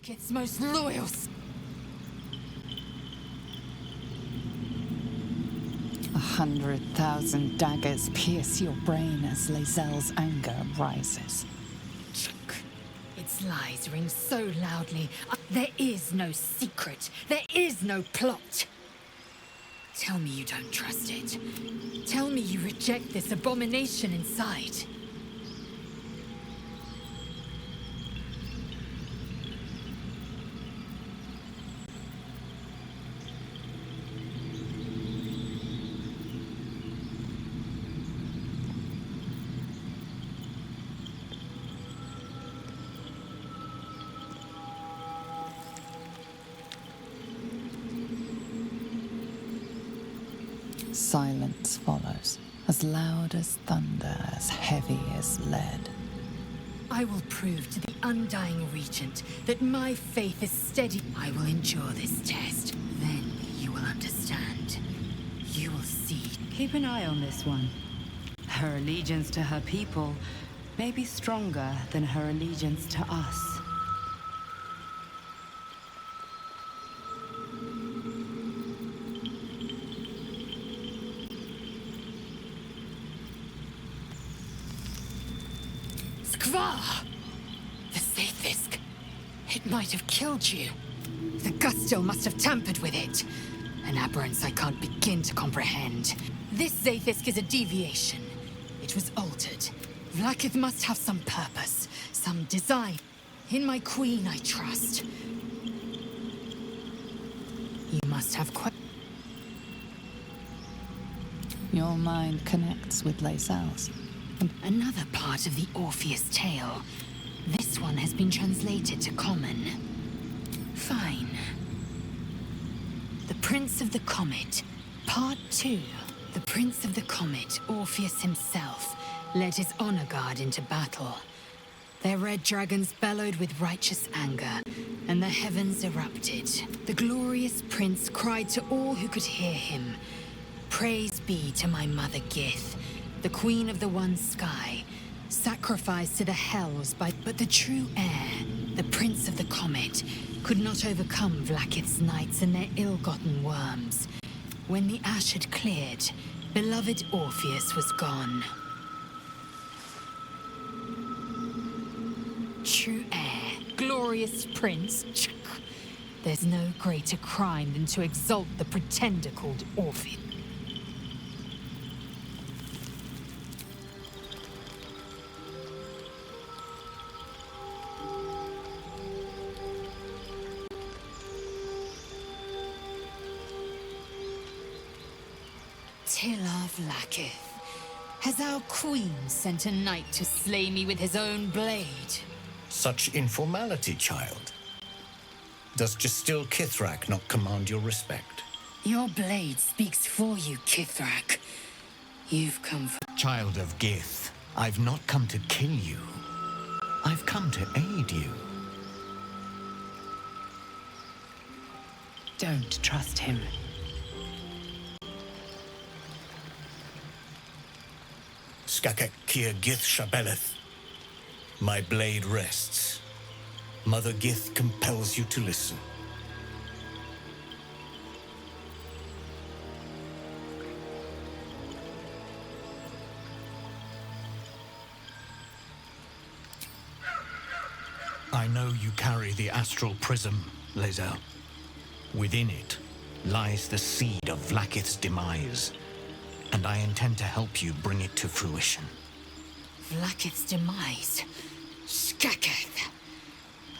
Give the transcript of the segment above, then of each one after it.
Its most loyal. 100,000 daggers pierce your brain as Lae'zel's anger rises. Its lies ring so loudly. There is no secret. There is no plot. Tell me you don't trust it. Tell me you reject this abomination inside. Silence follows, as loud as thunder, as heavy as lead. I will prove to the Undying Regent that my faith is steady. I will endure this test. Then you will understand. You will see. Keep an eye on this one. Her allegiance to her people may be stronger than her allegiance to us. The Sathisk. It might have killed you. The Gustil must have tampered with it. An aberrance I can't begin to comprehend. This Sathisk is a deviation. It was altered. Vlaakith must have some purpose, some design. In my queen I trust. You must have Your mind connects with Lae'zel's. Another part of the Orpheus tale. This one has been translated to Common. Fine. The Prince of the Comet, Part 2. The Prince of the Comet, Orpheus himself, led his honor guard into battle. Their red dragons bellowed with righteous anger, and the heavens erupted. The glorious prince cried to all who could hear him, "Praise be to my mother Gith, the queen of the one sky, sacrificed to the hells but the true heir, the Prince of the Comet, could not overcome Vlaakith's knights and their ill-gotten worms. When the ash had cleared, beloved Orpheus was gone. True heir, glorious prince. There's no greater crime than to exalt the pretender called Orpheus." Tila Vlaakith, has our queen sent a knight to slay me with his own blade? Such informality, child. Does Justil Kithrak not command your respect? Your blade speaks for you, Kithrak. You've come for... Child of Gith, I've not come to kill you. I've come to aid you. Don't trust him. Skakek Kier Gith Shabeleth. My blade rests. Mother Gith compels you to listen. I know you carry the astral prism, Lae'zel. Within it lies the seed of Vlaakith's demise, and I intend to help you bring it to fruition. Vlaakith's demise? Skaketh!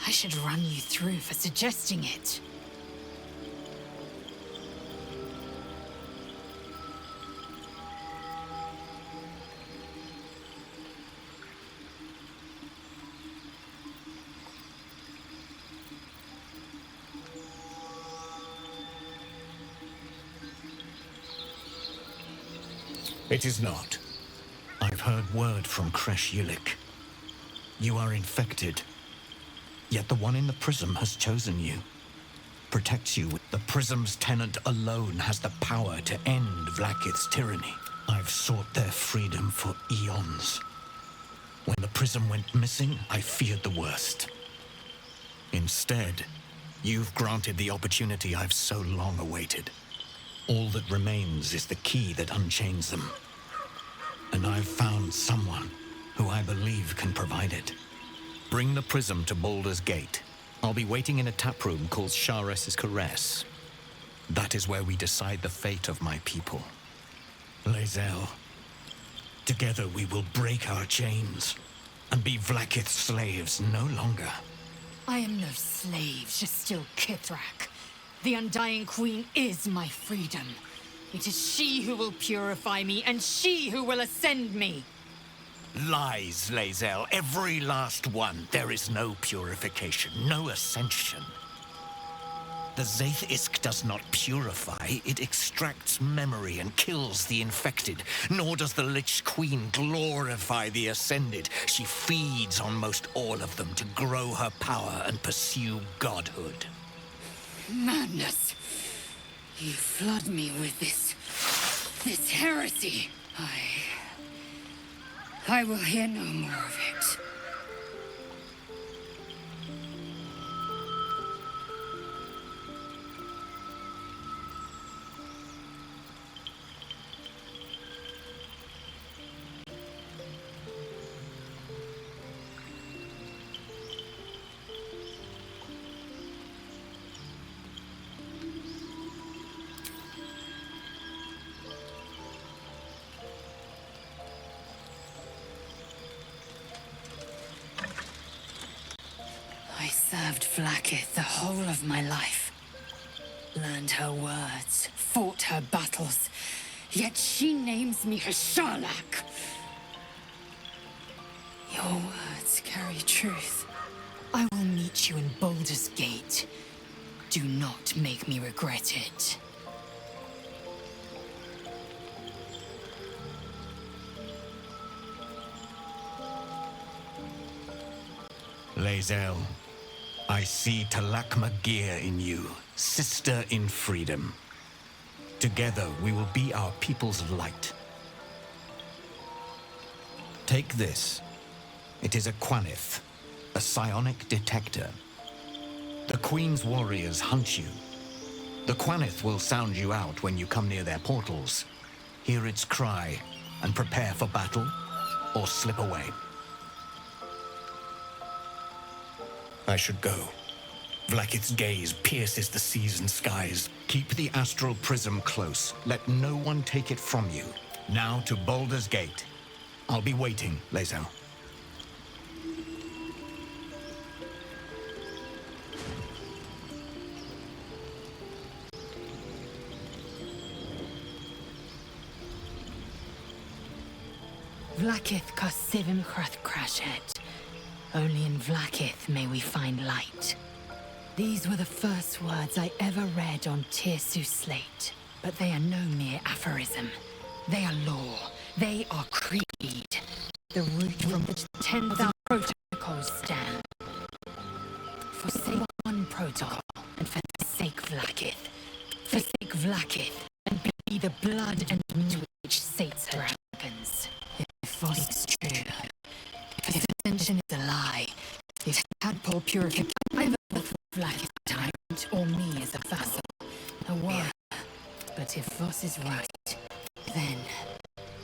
I should run you through for suggesting it. It is not. I've heard word from Kresh Yilik. You are infected. Yet the one in the prism has chosen you. Protects you. The prism's tenant alone has the power to end Vlaakith's tyranny. I've sought their freedom for eons. When the prism went missing, I feared the worst. Instead, you've granted the opportunity I've so long awaited. All that remains is the key that unchains them. And I've found someone who I believe can provide it. Bring the prism to Baldur's Gate. I'll be waiting in a taproom called Shares's Caress. That is where we decide the fate of my people. Lae'zel, together we will break our chains and be Vlaakith's slaves no longer. I am no slave, Jastil Kithrak. The Undying Queen is my freedom. It is she who will purify me, and she who will ascend me. Lies, Lae'zel, every last one. There is no purification, no ascension. The Zaith Isk does not purify, it extracts memory and kills the infected. Nor does the Lich Queen glorify the ascended. She feeds on most all of them to grow her power and pursue godhood. Madness! You flood me with this heresy. I will hear no more of it. I served Vlaakith the whole of my life. Learned her words, fought her battles, yet she names me her Sharlak. Your words carry truth. I will meet you in Baldur's Gate. Do not make me regret it. Lae'zel, I see Talakma Gear in you, sister in freedom. Together we will be our people's light. Take this. It is a Quanith, a psionic detector. The Queen's warriors hunt you. The Quanith will sound you out when you come near their portals. Hear its cry and prepare for battle, or slip away. I should go. Vlaakith's gaze pierces the seas and skies. Keep the astral prism close. Let no one take it from you. Now to Baldur's Gate. I'll be waiting, Lae'zel. Vlaakith Karsivim Hrath Crashet. Only in Vlaakith may we find light. These were the first words I ever read on Tirsu's slate. But they are no mere aphorism. They are law. They are creed. The root from which 10,000 protocols stem. Forsake one protocol and forsake Vlaakith. Forsake Vlaakith and be the blood and meat which sates dragons. If Voss is true, if ascension is a lie, if tadpole purification either with Vlaakith tyrant or me as a vassal, a warrior. But if Voss is right, then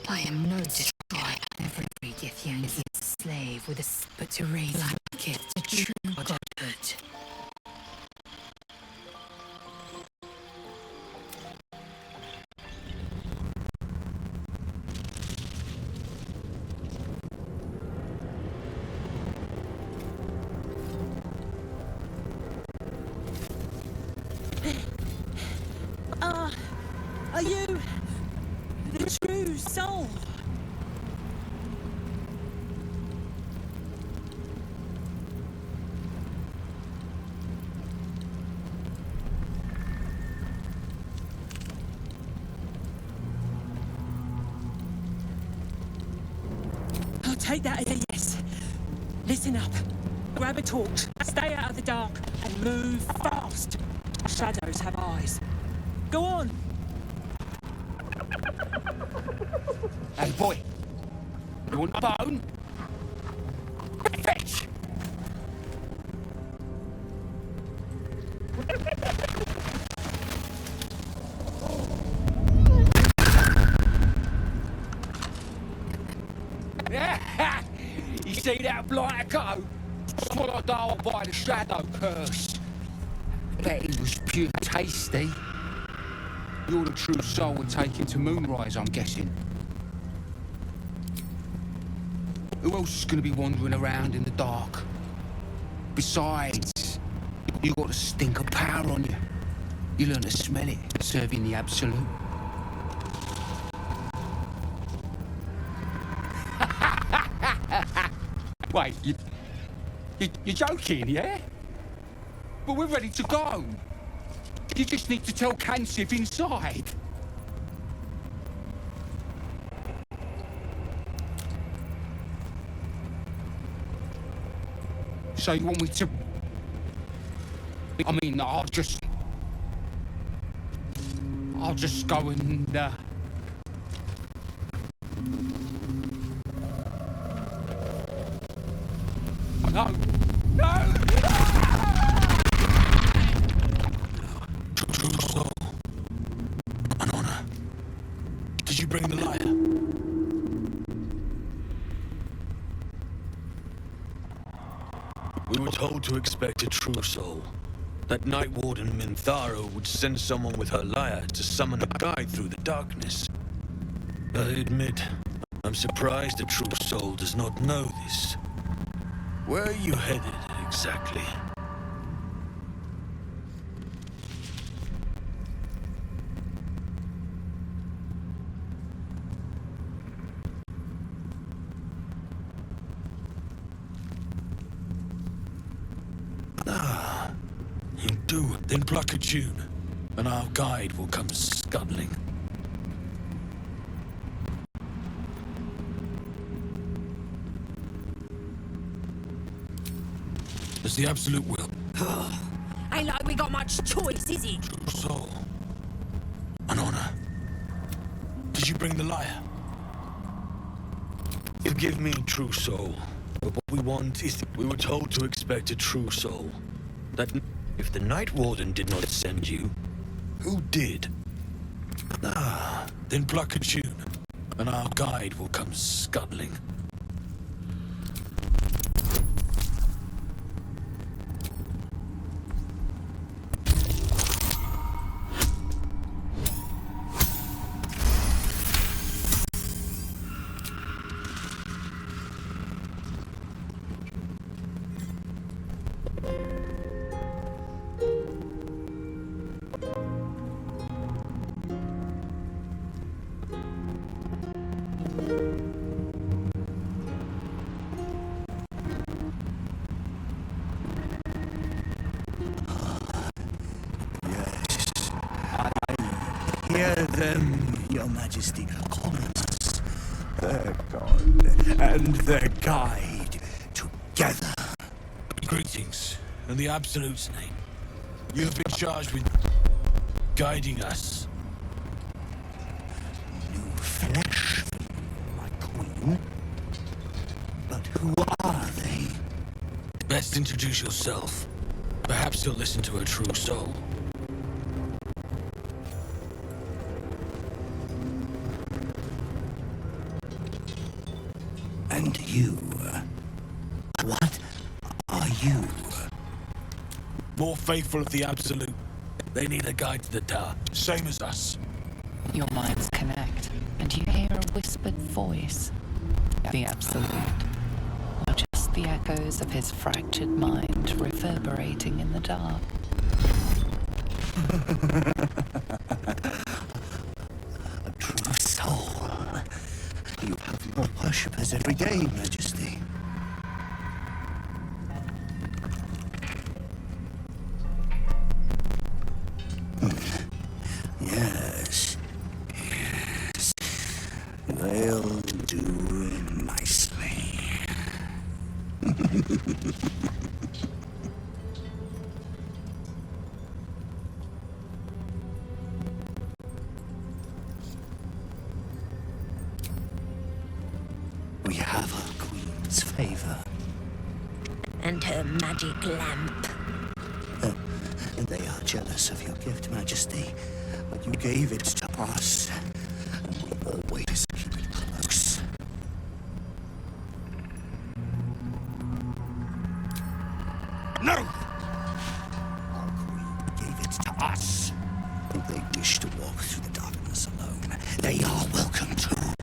I am no destroyer. Every Githyan is a slave with a but to raise Vlaakith to true godhood. Are you the true soul? I'll take that as a yes. Listen up. Grab a torch, stay out of the dark, and move fast. Shadows have eyes. Go on! Hey boy, you want a bone? Fetch! see that blighter go? Swallowed whole by the shadow curse. That it was pure tasty. You're the true soul we're taking to Moonrise, I'm guessing. Who else is going to be wandering around in the dark? Besides, you got a stink of power on you. You learn to smell it, serving the Absolute. Wait, you're joking, yeah? But we're ready to go. You just need to tell Kansif inside. So you want me to... I mean, I'll just go and, No! No! True soul. An honor. Did you bring the lyre? We were told to expect a true soul. That Night Warden Minthara would send someone with her lyre to summon a guide through the darkness. I admit, I'm surprised a true soul does not know this. Where are you headed, exactly? You do. Then pluck a tune, and our guide will come scuttling. As the Absolute will. Ain't like we got much choice, is it? True soul. An honor. Did you bring the lyre? Forgive me, true soul. But what we want is... We were told to expect a true soul. That if the Night Warden did not send you, who did? Then pluck a tune, and our guide will come scuttling. Hear them, Your Majesty. Commons, their god, and their guide, together. Greetings, in the Absolute's name. You have been charged with guiding us. New flesh, my queen. But who are they? Best introduce yourself. Perhaps you'll listen to a true soul. And you? What are you? More faithful of the Absolute. They need a guide to the tower, same as us. Your minds connect, and you hear a whispered voice. The Absolute. Or just the echoes of his fractured mind reverberating in the dark. A true soul. You have more worshippers every day, Majesty. Yes. Yes. They'll do nicely. We have our queen's favor. And her magic lamp. And they are jealous of your gift, Majesty. But you gave it to us, and we always keep it close. us. If they wish to walk through the darkness alone, they are welcome to.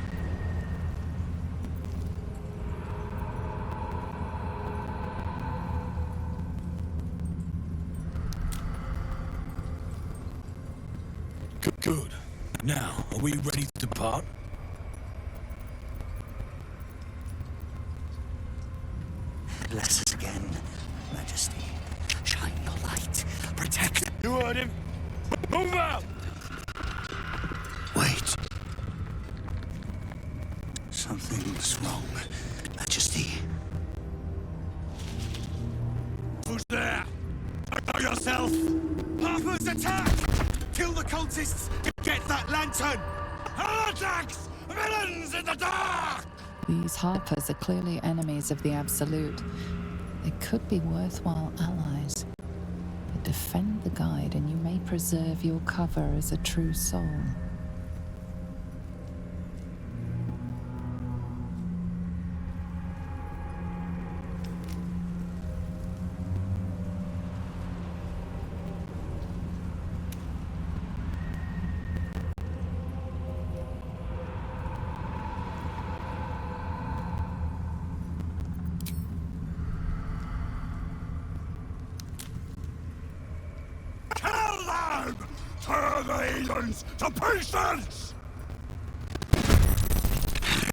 Good. Now, are we ready to depart? Bless us again, Majesty. Shine your light. Protect. You heard him. Move out! Wait. Something's wrong, Majesty. Who's there? Know yourself! Harper's attack! Kill the cultists! Get that lantern! Heretics! Villains in the dark! These Harpers are clearly enemies of the Absolute. They could be worthwhile allies. But defend the guide and you may preserve your cover as a true soul. Turn the heathens to pieces!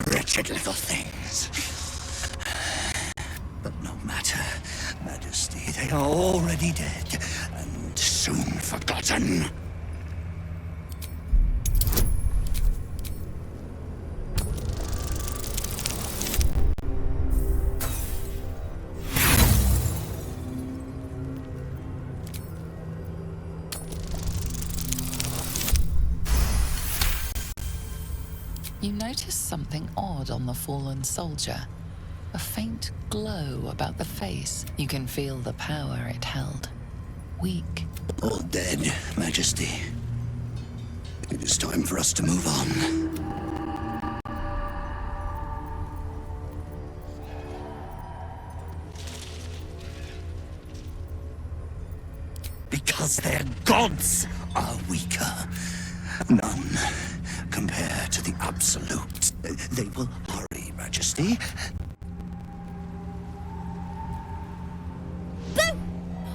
Wretched little things. But no matter, Majesty, they are already dead, and soon forgotten. You notice something odd on the fallen soldier. A faint glow about the face. You can feel the power it held. Weak. All dead, Majesty. It is time for us to move on. Because their gods are weaker. None compare to the Absolute. They will hurry, Majesty. Boo!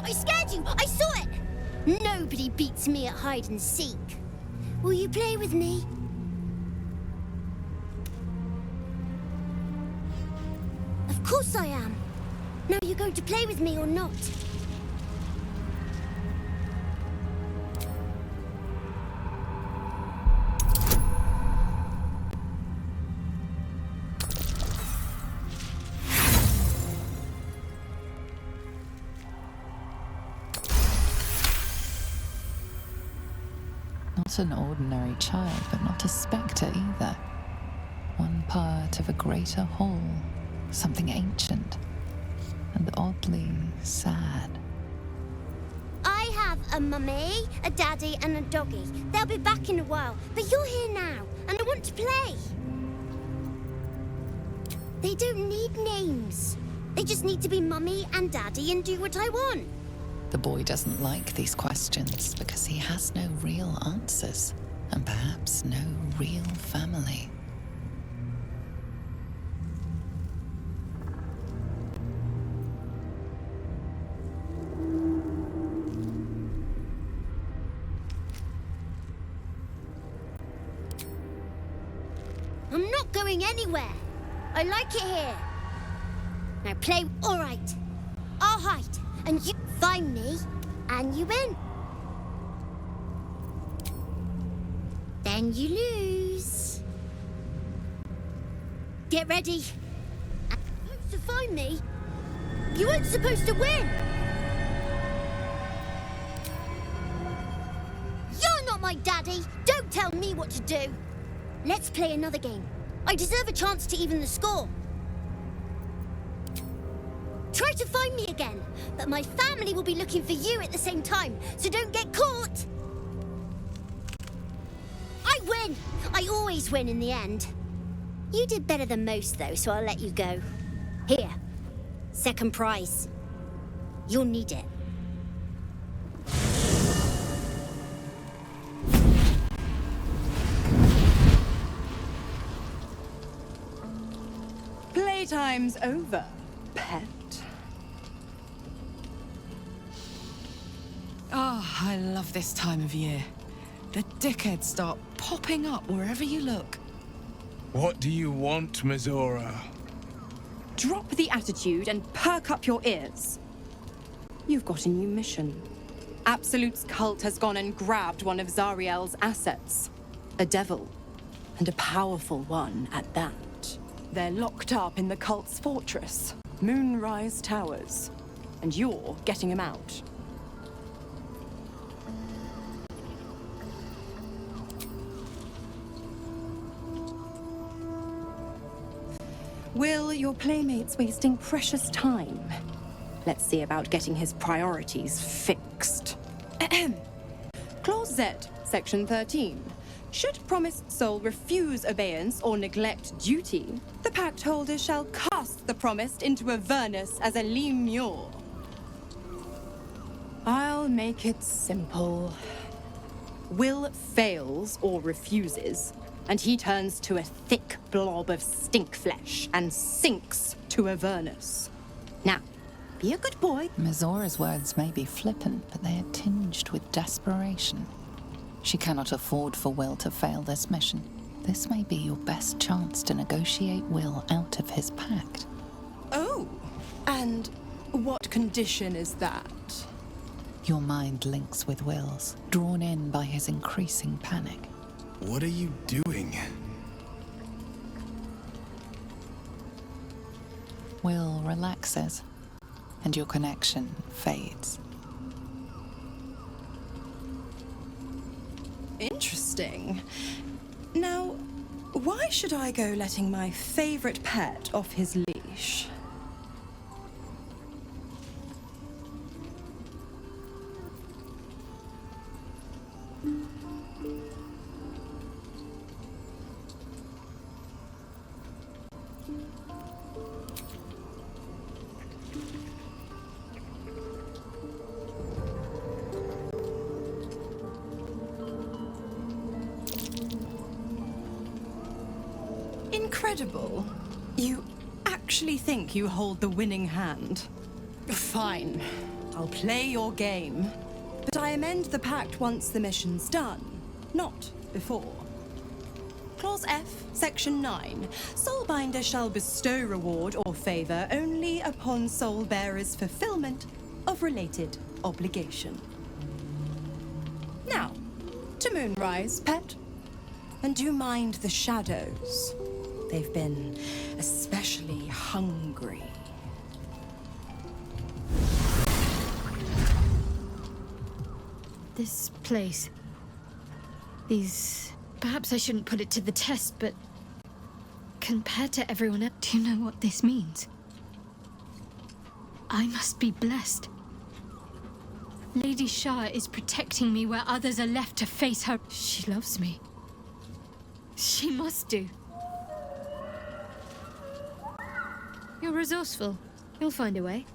I scared you! I saw it! Nobody beats me at hide and seek. Will you play with me? Of course I am. Now are you going to play with me or not? Not an ordinary child, but not a spectre either. One part of a greater whole, something ancient and oddly sad. I have a mummy, a daddy, and a doggy. They'll be back in a while, but you're here now, and I want to play. They don't need names. They just need to be mummy and daddy and do what I want. The boy doesn't like these questions because he has no real answers, and perhaps no real family. I'm not going anywhere. I like it here. Now play all right. I'll hide, and you find me, and you win. Then you lose. Get ready. And you're supposed to find me. You weren't supposed to win. You're not my daddy. Don't tell me what to do. Let's play another game. I deserve a chance to even the score. Try to find me again, but my family will be looking for you at the same time, so don't get caught. I win! I always win in the end. You did better than most, though, so I'll let you go. Here, second prize. You'll need it. time's over, pet. Oh, I love this time of year. The dickheads start popping up wherever you look. What do you want, Mizora? Drop the attitude and perk up your ears. You've got a new mission. Absolute's cult has gone and grabbed one of Zariel's assets. A devil. And a powerful one at that. They're locked up in the cult's fortress, Moonrise Towers. And you're getting him out. Will, your playmate's wasting precious time. Let's see about getting his priorities fixed. Clause Z, Section 13. Should promised soul refuse obeyance or neglect duty, the pact holder shall cast the promised into Avernus as a lemure. I'll make it simple. Will fails or refuses, and he turns to a thick blob of stink flesh and sinks to Avernus. Now, be a good boy. Mizora's words may be flippant, but they are tinged with desperation. She cannot afford for Will to fail this mission. This may be your best chance to negotiate Will out of his pact. Oh, and what condition is that? Your mind links with Will's, drawn in by his increasing panic. What are you doing? Will relaxes, and your connection fades. Interesting. Now, why should I go letting my favorite pet off his leash? Incredible. You actually think you hold the winning hand? Fine. I'll play your game. But I amend the pact once the mission's done, not before. Clause F, Section 9. Soulbinder shall bestow reward or favor only upon soul bearer's fulfillment of related obligation. Now, to Moonrise, pet. And do mind the shadows. They've been especially hungry. This place. These... Perhaps I shouldn't put it to the test, but... compared to everyone else, do you know what this means? I must be blessed. Lady Shah is protecting me where others are left to face her. She loves me. She must do. You're resourceful. You'll find a way.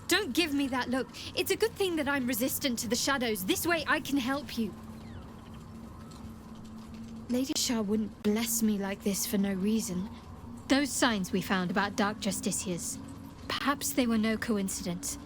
Don't give me that look. It's a good thing that I'm resistant to the shadows. This way I can help you. Lady Shah wouldn't bless me like this for no reason. Those signs we found about Dark Justiciars, perhaps they were no coincidence.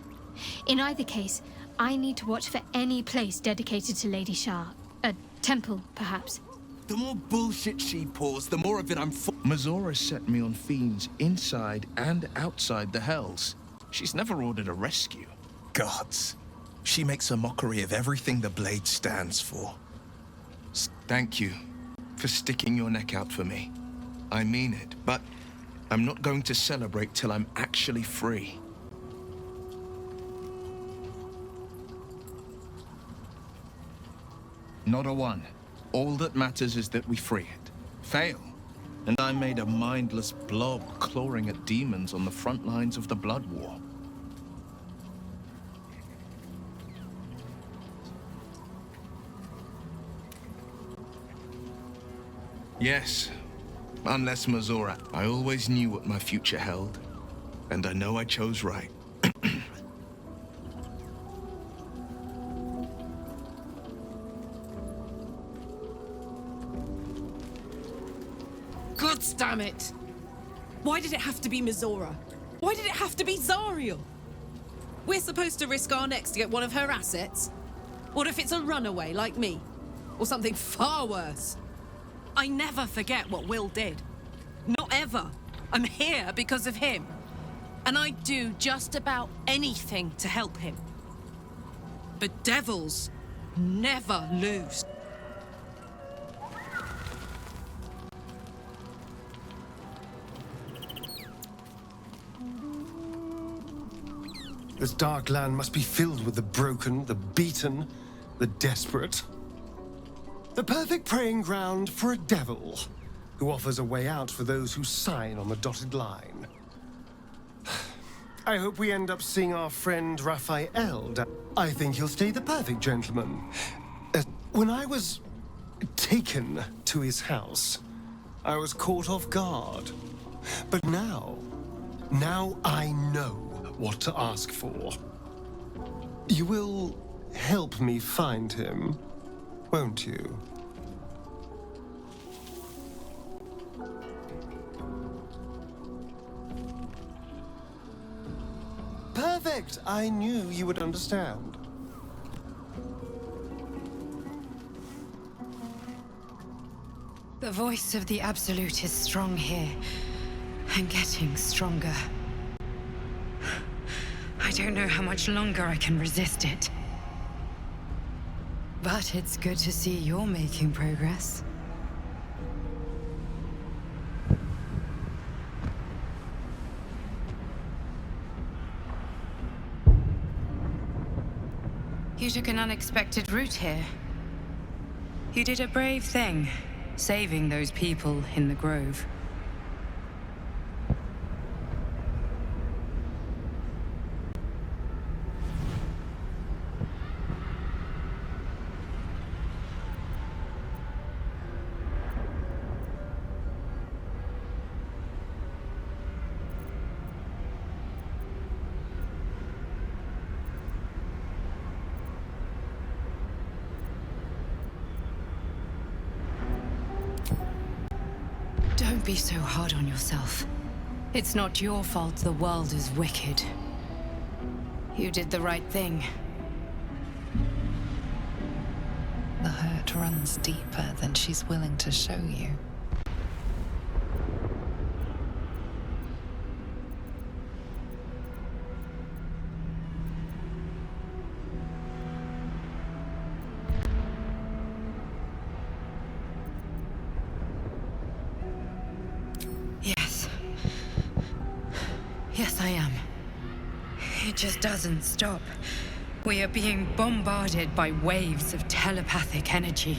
In either case, I need to watch for any place dedicated to Lady Shah. A temple, perhaps. The more bullshit she pours, the more of it I'm for. Mizora set me on fiends inside and outside the Hells. She's never ordered a rescue. Gods. She makes a mockery of everything the Blade stands for. Thank you for sticking your neck out for me. I mean it, but I'm not going to celebrate till I'm actually free. Not a one. All that matters is that we free it. Fail, and I'm made a mindless blob clawing at demons on the front lines of the Blood War. Yes, unless Mizora. I always knew what my future held, and I know I chose right. God damn it! Why did it have to be Mizora? Why did it have to be Zariel? We're supposed to risk our necks to get one of her assets? What if it's a runaway like me? Or something far worse? I never forget what Will did. Not ever. I'm here because of him. And I'd do just about anything to help him. But devils never lose. This dark land must be filled with the broken, the beaten, the desperate. The perfect preying ground for a devil who offers a way out for those who sign on the dotted line. I hope we end up seeing our friend Raphael. I think he'll stay the perfect gentleman. When I was taken to his house, I was caught off guard. But now I know what to ask for. You will help me find him, won't you? Perfect! I knew you would understand. The voice of the Absolute is strong here, and getting stronger. I don't know how much longer I can resist it. But it's good to see you're making progress. You took an unexpected route here. You did a brave thing, saving those people in the grove. Don't be so hard on yourself. It's not your fault the world is wicked. You did the right thing. The hurt runs deeper than she's willing to show you. Yes, I am. It just doesn't stop. We are being bombarded by waves of telepathic energy.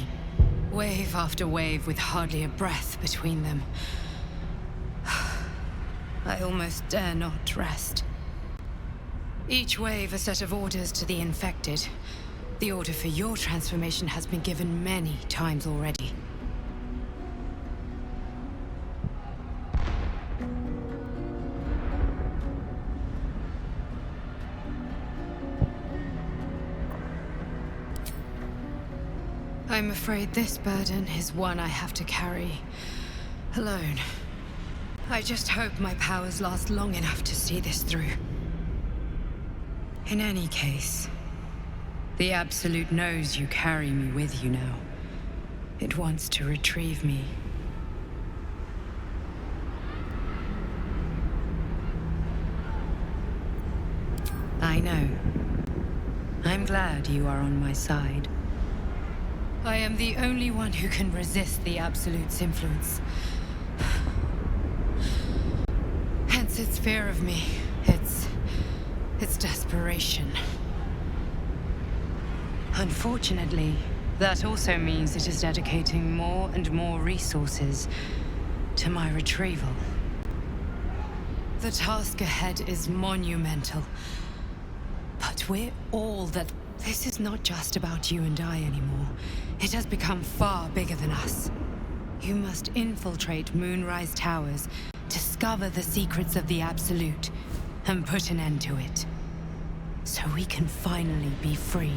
Wave after wave with hardly a breath between them. I almost dare not rest. Each wave a set of orders to the infected. The order for your transformation has been given many times already. I'm afraid this burden is one I have to carry alone. I just hope my powers last long enough to see this through. In any case, the Absolute knows you carry me with you now. It wants to retrieve me. I know. I'm glad you are on my side. I am the only one who can resist the Absolute's influence. Hence its fear of me, its desperation. Unfortunately, that also means it is dedicating more and more resources to my retrieval. The task ahead is monumental. But we're all that... This is not just about you and I anymore. It has become far bigger than us. You must infiltrate Moonrise Towers, discover the secrets of the Absolute, and put an end to it. So we can finally be free.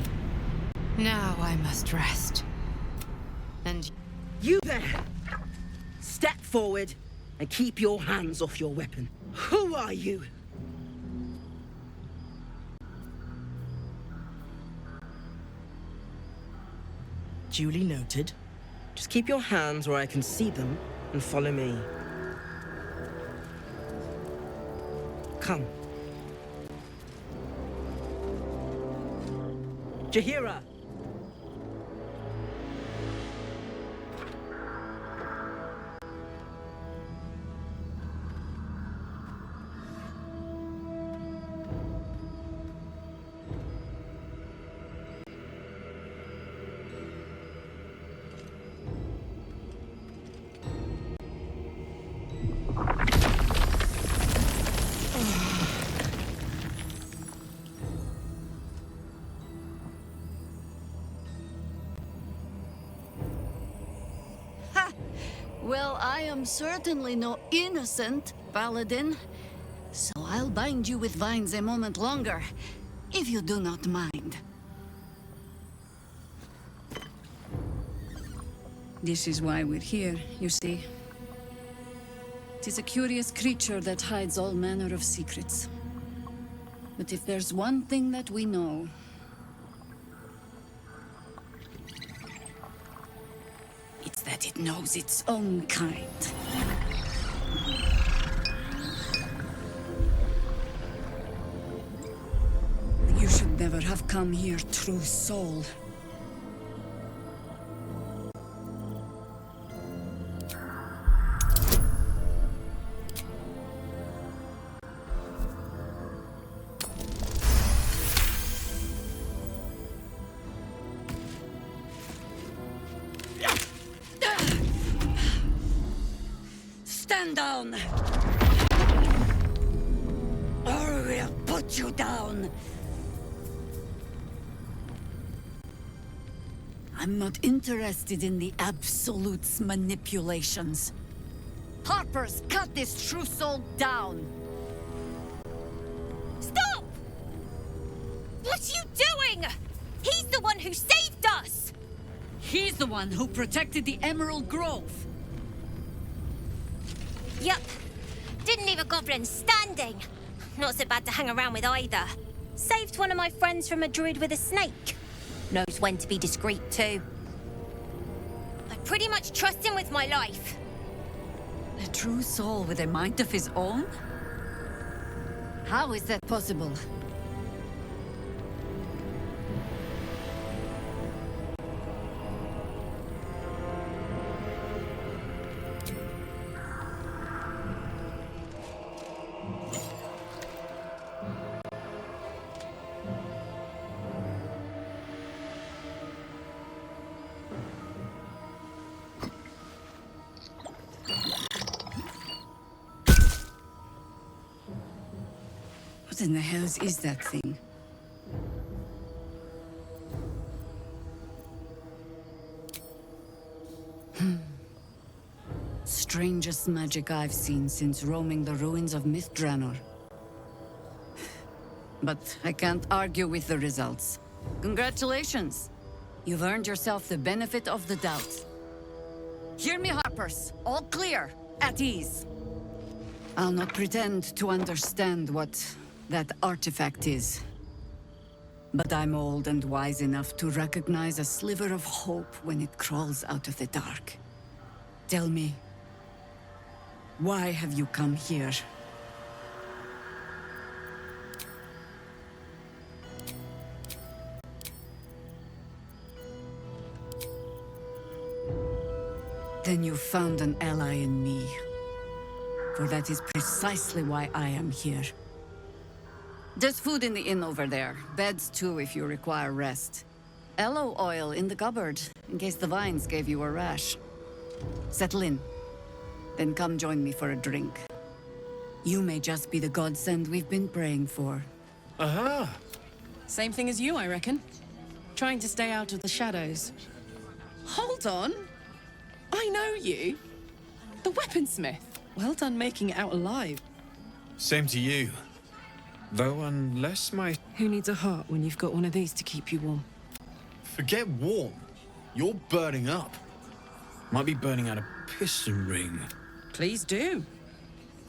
Now I must rest. And... You there! Step forward. And keep your hands off your weapon. Who are you? Duly noted. Just keep your hands where I can see them and follow me. Come. Jahira! Well, I am certainly no innocent, Paladin. So I'll bind you with vines a moment longer, if you do not mind. This is why we're here, you see. It is a curious creature that hides all manner of secrets. But if there's one thing that we know, it's that it knows its own kind. You should never have come here, true soul. Stand down! Or we'll put you down! I'm not interested in the Absolute's manipulations. Harpers, cut this true soul down! Stop! What are you doing? He's the one who saved us! He's the one who protected the Emerald Grove. Yup. Didn't leave a goblin standing. Not so bad to hang around with either. Saved one of my friends from a druid with a snake. Knows when to be discreet too. I pretty much trust him with my life. A true soul with a mind of his own? How is that possible? What in the hells is that thing? Strangest magic I've seen since roaming the ruins of Mythdraenor. But I can't argue with the results. Congratulations! You've earned yourself the benefit of the doubt. Hear me, Harpers. All clear. At ease. I'll not pretend to understand what that artifact is. But I'm old and wise enough to recognize a sliver of hope when it crawls out of the dark. Tell me, why have you come here? Then you found an ally in me. For that is precisely why I am here. There's food in the inn over there. Beds too if you require rest. Aloe oil in the cupboard, in case the vines gave you a rash. Settle in. Then come join me for a drink. You may just be the godsend we've been praying for. Aha! Same thing as you, I reckon. Trying to stay out of the shadows. Hold on! I know you. The weaponsmith. Well done making it out alive. Same to you. Though unless my... Who needs a heart when you've got one of these to keep you warm? Forget warm. You're burning up. Might be burning out a piston ring. Please do.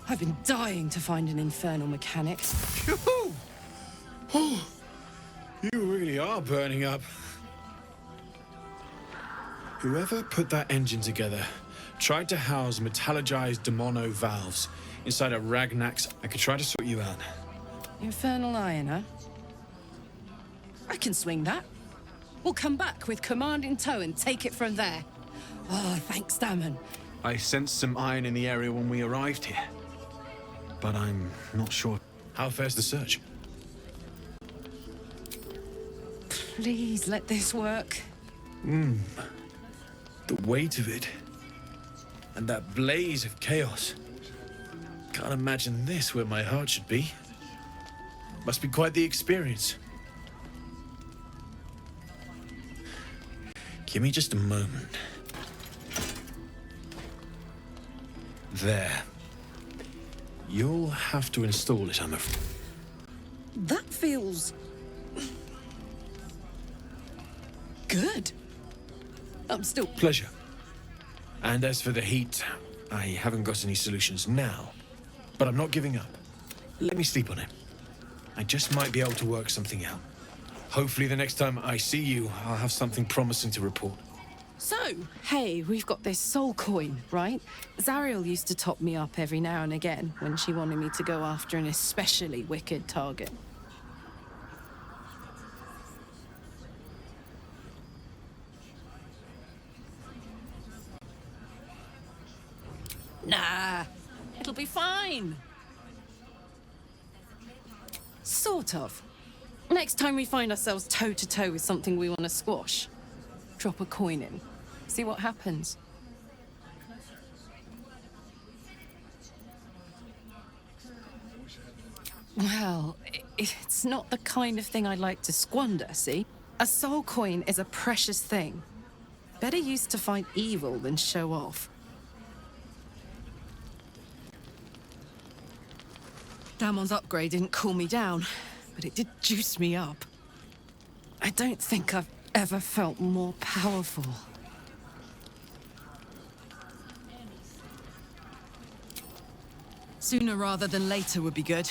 I've been dying to find an infernal mechanic. Oh, you really are burning up. Whoever put that engine together tried to house metallogized demono valves inside a Ragnak's. I could try to sort you out. Infernal iron, huh? I can swing that. We'll come back with command in tow and take it from there. Oh, thanks, Damon. I sensed some iron in the area when we arrived here, but I'm not sure. How fares the search? Please let this work. The weight of it, and that blaze of chaos. Can't imagine this where my heart should be. Must be quite the experience. Give me just a moment. There. You'll have to install it, I'm afraid. That feels... good. I'm still... Pleasure. And as for the heat, I haven't got any solutions now, but I'm not giving up. Let me sleep on it. I just might be able to work something out. Hopefully the next time I see you, I'll have something promising to report. So, hey, we've got this soul coin, right? Zariel used to top me up every now and again when she wanted me to go after an especially wicked target. Nah, it'll be fine. Sort of. Next time we find ourselves toe-to-toe with something we want to squash, drop a coin in. See what happens. Well, it's not the kind of thing I'd like to squander, see? A soul coin is a precious thing. Better used to fight evil than show off. Damon's upgrade didn't cool me down, but it did juice me up. I don't think I've ever felt more powerful. Sooner rather than later would be good.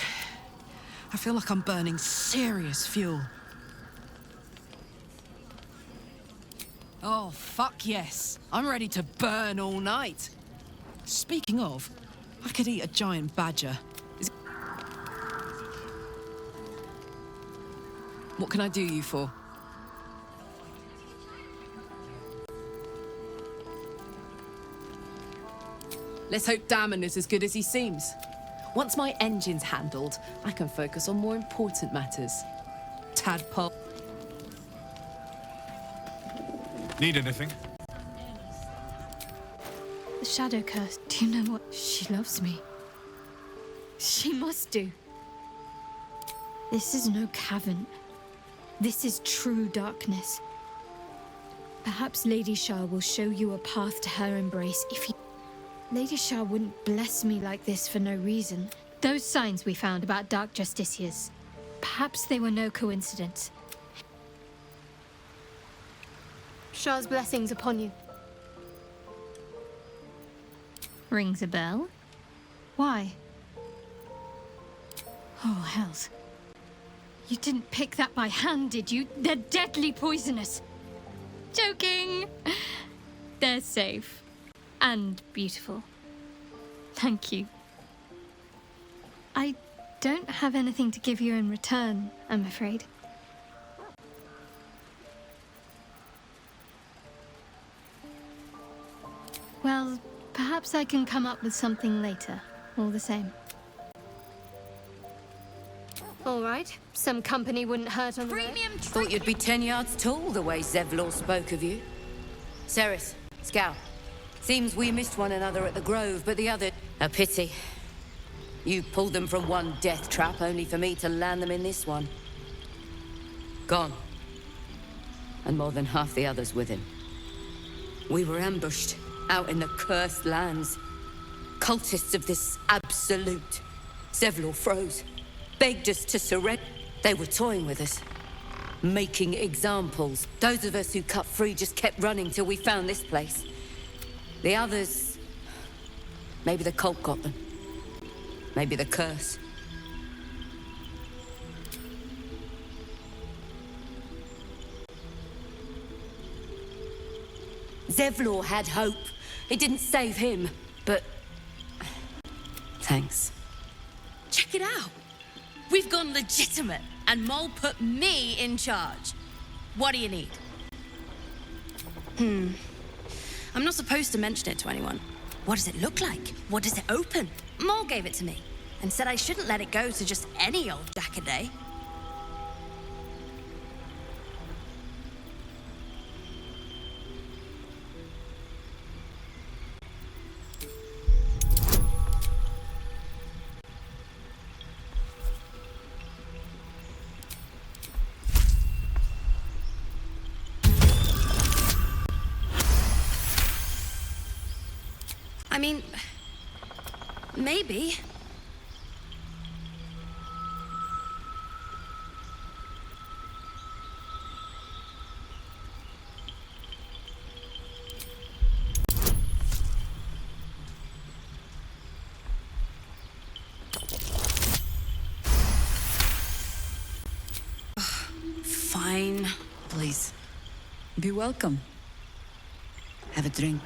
I feel like I'm burning serious fuel. Oh, fuck yes. I'm ready to burn all night. Speaking of, I could eat a giant badger. What can I do you for? Let's hope Damon is as good as he seems. Once my engine's handled, I can focus on more important matters. Tadpole. Need anything? The Shadow Curse. Do you know what? She loves me. She must do. This is no cavern. This is true darkness. Perhaps Lady Shah will show you a path to her embrace if you... Lady Shah wouldn't bless me like this for no reason. Those signs we found about Dark Justiciars, perhaps they were no coincidence. Shah's blessings upon you. Rings a bell? Why? Oh, hells. You didn't pick that by hand, did you? They're deadly poisonous. Joking. They're safe. And beautiful. Thank you. I don't have anything to give you in return, I'm afraid. Well, perhaps I can come up with something later, all the same. All right. Some company wouldn't hurt on the road. Thought you'd be 10 yards tall the way Zevlor spoke of you. Ceres, Scout. Seems we missed one another at the Grove, but the other... A pity. You pulled them from one death trap, only for me to land them in this one. Gone. And more than half the others with him. We were ambushed, out in the cursed lands. Cultists of this absolute. Zevlor froze. Begged us to surrender. They were toying with us. Making examples. Those of us who cut free just kept running till we found this place. The others... Maybe the cult got them. Maybe the curse. Zevlor had hope. It didn't save him, but... Thanks. Check it out. We've gone legitimate, and Mole put me in charge. What do you need? I'm not supposed to mention it to anyone. What does it look like? What does it open? Mole gave it to me, and said I shouldn't let it go to just any old Jackaday. I mean, maybe. Fine. Please. Be welcome. Have a drink.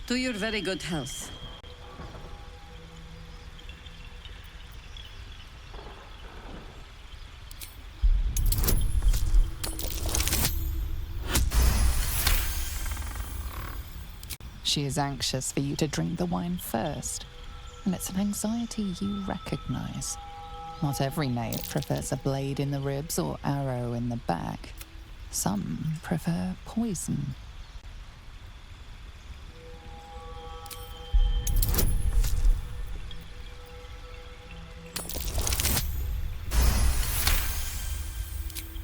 To your very good health. She is anxious for you to drink the wine first, and it's an anxiety you recognize. Not every knave prefers a blade in the ribs or arrow in the back. Some prefer poison.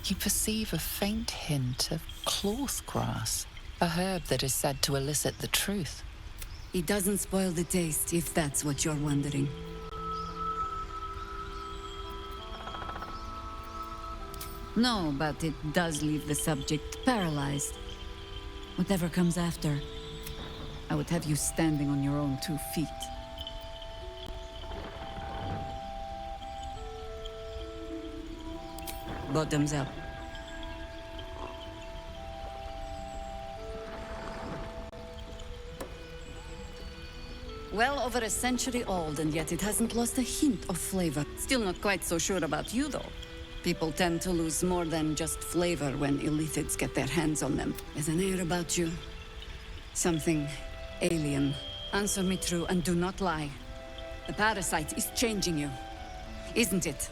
You perceive a faint hint of cloth grass, a herb that is said to elicit the truth. It doesn't spoil the taste, if that's what you're wondering. No, but it does leave the subject paralyzed. Whatever comes after, I would have you standing on your own 2 feet. Bottoms up. Well over a century old, and yet it hasn't lost a hint of flavor. Still not quite so sure about you, though. People tend to lose more than just flavor when illithids get their hands on them. There's an air about you. Something alien. Answer me true and do not lie. The parasite is changing you, isn't it?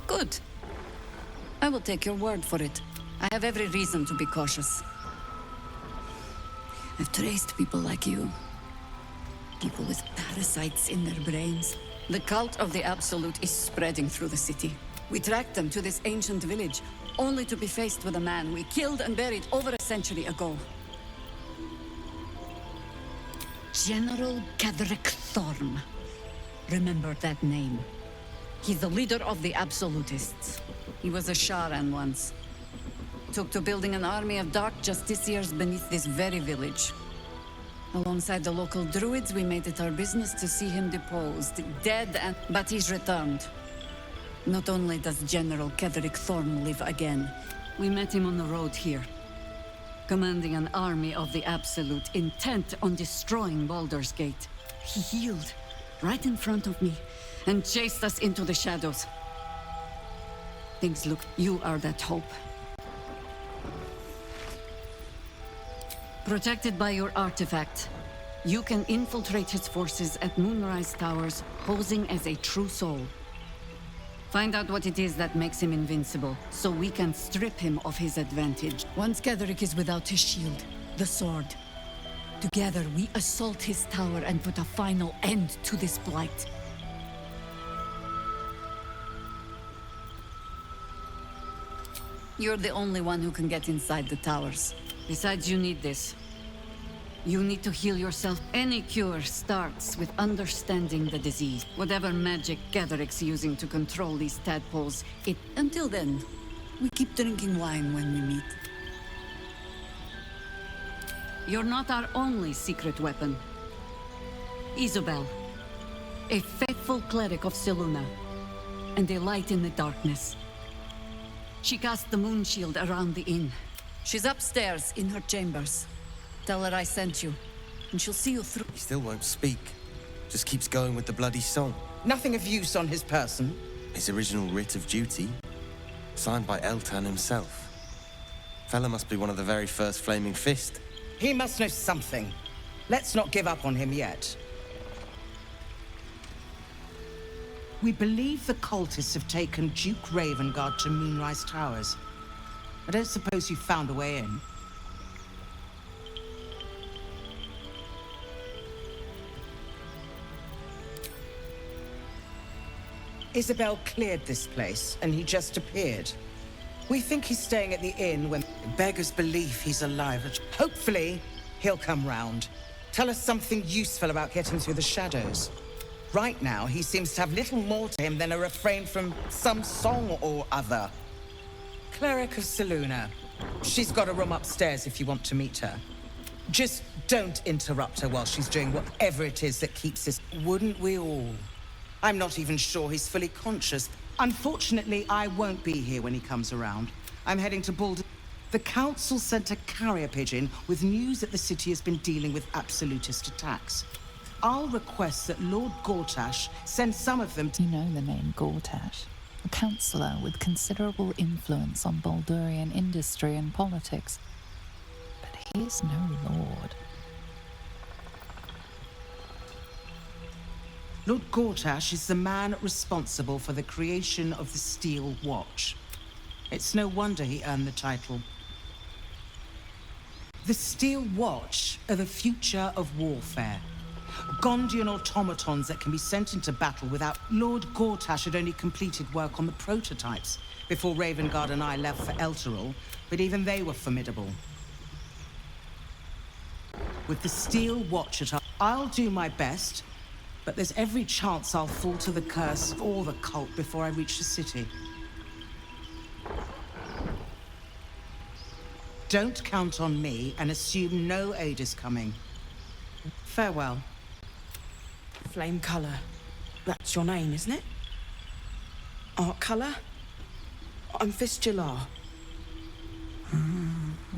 Good. I will take your word for it. I have every reason to be cautious. I've traced people like you. People with parasites in their brains. The cult of the Absolute is spreading through the city. We tracked them to this ancient village, only to be faced with a man we killed and buried over a century ago. General Gadrick Thorm. Remember that name. He's the leader of the Absolutists. He was a Sharan once. Took to building an army of dark justiciars beneath this very village. Alongside the local druids, we made it our business to see him deposed, but he's returned. Not only does General Kedrick Thorm live again, we met him on the road here, commanding an army of the Absolute, intent on destroying Baldur's Gate. He healed right in front of me and chased us into the shadows. Things look... You are that hope. Protected by your artifact, you can infiltrate his forces at Moonrise Towers, posing as a true soul. Find out what it is that makes him invincible, so we can strip him of his advantage. Once Ketheric is without his shield, the sword. Together, we assault his tower and put a final end to this blight. You're the only one who can get inside the towers. Besides, you need this. You need to heal yourself. Any cure starts with understanding the disease. Whatever magic Getheric's using to control these tadpoles, until then, we keep drinking wine when we meet. You're not our only secret weapon. Isobel, a faithful cleric of Selûne, and a light in the darkness. She cast the moon shield around the inn. She's upstairs in her chambers. Tell her I sent you, and she'll see you through. He still won't speak. Just keeps going with the bloody song. Nothing of use on his person. His original writ of duty, signed by Eltan himself. Fella must be one of the very first Flaming Fist. He must know something. Let's not give up on him yet. We believe the cultists have taken Duke Ravengard to Moonrise Towers. I don't suppose you found a way in. Isabel cleared this place, and he just appeared. We think he's staying at the inn when beggars believe he's alive. Hopefully, he'll come round. Tell us something useful about getting through the shadows. Right now, he seems to have little more to him than a refrain from some song or other. Cleric of Selûne. She's got a room upstairs if you want to meet her. Just don't interrupt her while she's doing whatever it is that keeps us. Wouldn't we all? I'm not even sure he's fully conscious. Unfortunately, I won't be here when he comes around. I'm heading to Baldur. The council sent a carrier pigeon with news that the city has been dealing with absolutist attacks. I'll request that Lord Gortash send some of them to... You know the name Gortash, a councillor with considerable influence on Baldurian industry and politics. But he is no lord. Lord Gortash is the man responsible for the creation of the Steel Watch. It's no wonder he earned the title. The Steel Watch are the future of warfare. Gondian automatons that can be sent into battle without... Lord Gortash had only completed work on the prototypes before Ravengard and I left for Elturel, but even they were formidable. With the Steel Watch at our... I'll do my best, but there's every chance I'll fall to the curse or the cult before I reach the city. Don't count on me and assume no aid is coming. Farewell. Flame colour. That's your name, isn't it? Art colour? I'm Fistula.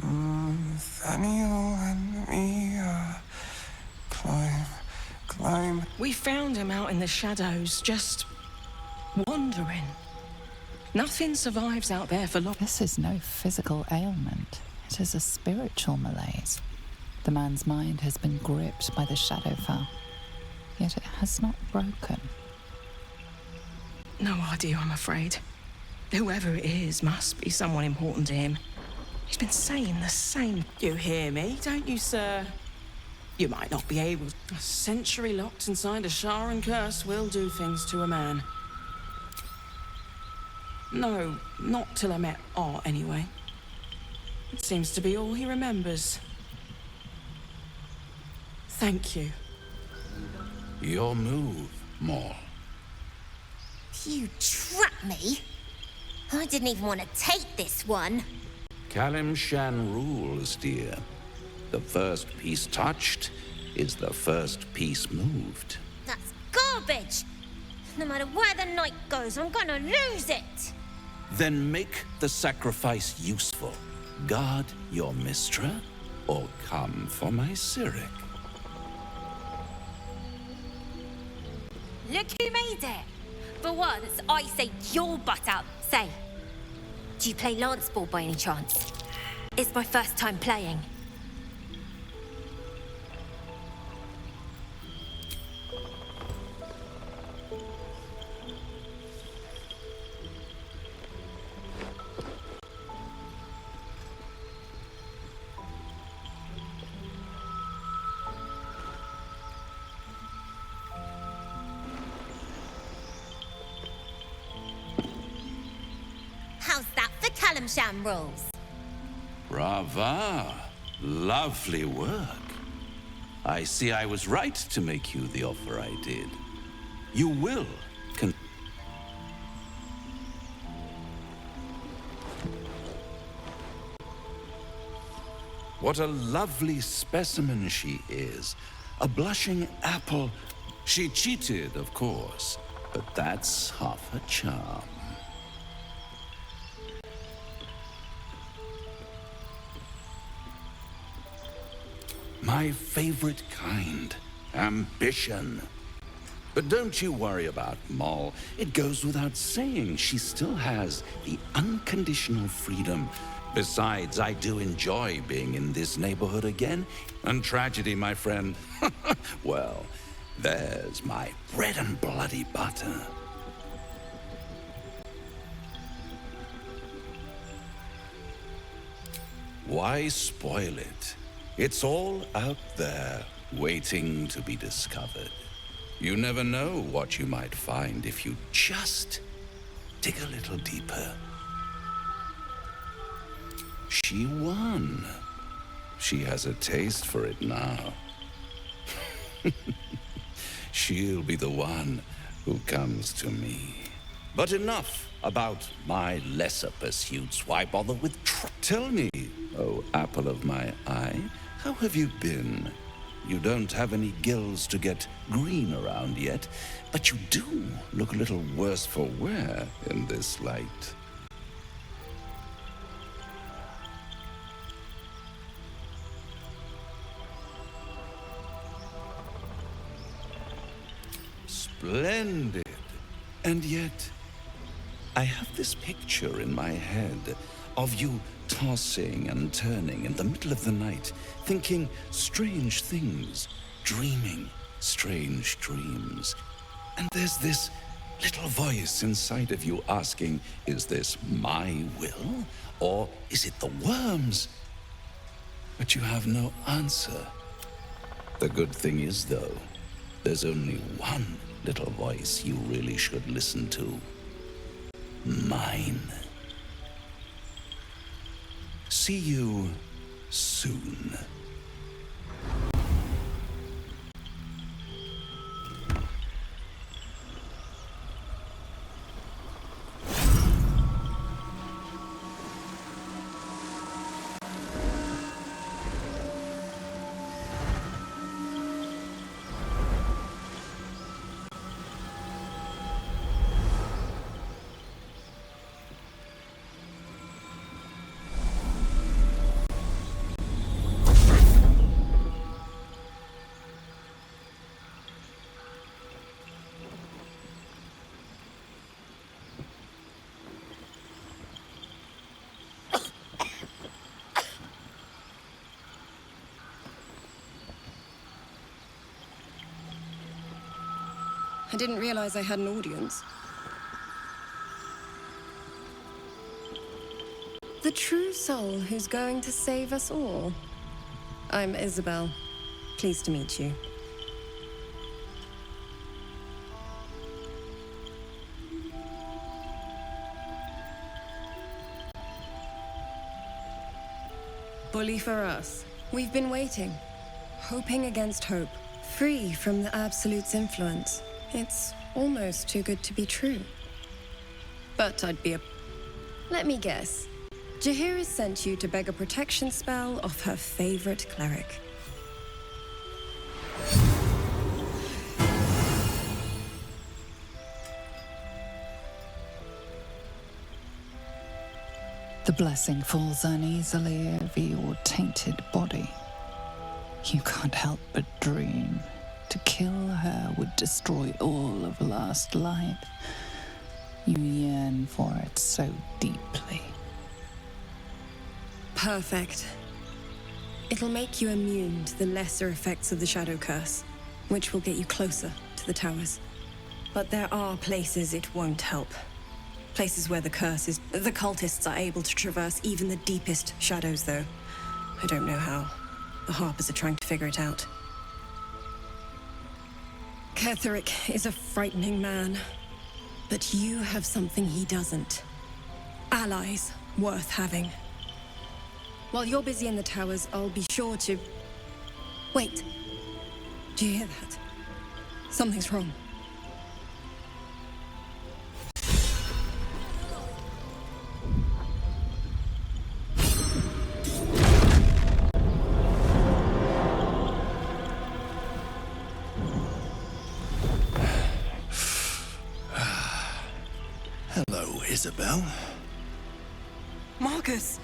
Nathaniel and me, climb. We found him out in the shadows, just wandering. Nothing survives out there for long. This is no physical ailment. It is a spiritual malaise. The man's mind has been gripped by the Shadowfell, yet it has not broken. No idea, I'm afraid. Whoever it is must be someone important to him. He's been saying the same. You hear me, don't you, sir? You might not be able. A century locked inside a Sharan curse will do things to a man. No, not till I met Art, anyway. It seems to be all he remembers. Thank you. Your move, Maul. You trapped me? I didn't even want to take this one. Kalimshan rules, dear. The first piece touched is the first piece moved. That's garbage! No matter where the night goes, I'm gonna lose it! Then make the sacrifice useful. Guard your Mistra, or come for my Cyric. Look who made it! For once, I say your butt out. Say, do you play lance ball by any chance? It's my first time playing. am Sham rules. Brava. Lovely work. I see I was right to make you the offer I did. You will What a lovely specimen she is. A blushing apple. She cheated, of course, but that's half her charm. My favorite kind, ambition. But don't you worry about Moll. It goes without saying she still has the unconditional freedom. Besides, I do enjoy being in this neighborhood again. And tragedy, my friend, well, there's my bread and bloody butter. Why spoil it? It's all out there, waiting to be discovered. You never know what you might find if you just dig a little deeper. She won. She has a taste for it now. She'll be the one who comes to me. But enough about my lesser pursuits. Why bother with Tell me, oh apple of my eye, how have you been? You don't have any gills to get green around yet, but you do look a little worse for wear in this light. Splendid. And yet, I have this picture in my head of you tossing and turning in the middle of the night, thinking strange things, dreaming strange dreams. And there's this little voice inside of you asking, is this my will, or is it the worms? But you have no answer. The good thing is, though, there's only one little voice you really should listen to. Mine. See you soon. I didn't realize I had an audience. The true soul who's going to save us all. I'm Isabel. Pleased to meet you. Bully for us. We've been waiting, hoping against hope, free from the Absolute's influence. It's almost too good to be true. But I'd be a... Let me guess. Jaheira's sent you to beg a protection spell off her favorite cleric. The blessing falls uneasily over your tainted body. You can't help but dream. To kill her would destroy all of lost life. You yearn for it so deeply. Perfect. It'll make you immune to the lesser effects of the Shadow Curse, which will get you closer to the towers. But there are places it won't help. Places where the curse is... The cultists are able to traverse even the deepest shadows, though. I don't know how. The Harpers are trying to figure it out. Ketheric is a frightening man. But you have something he doesn't. Allies. worth having. While you're busy in the towers, I'll be sure to... Wait. Do you hear that? Something's wrong. Hello, Isabel. Marcus,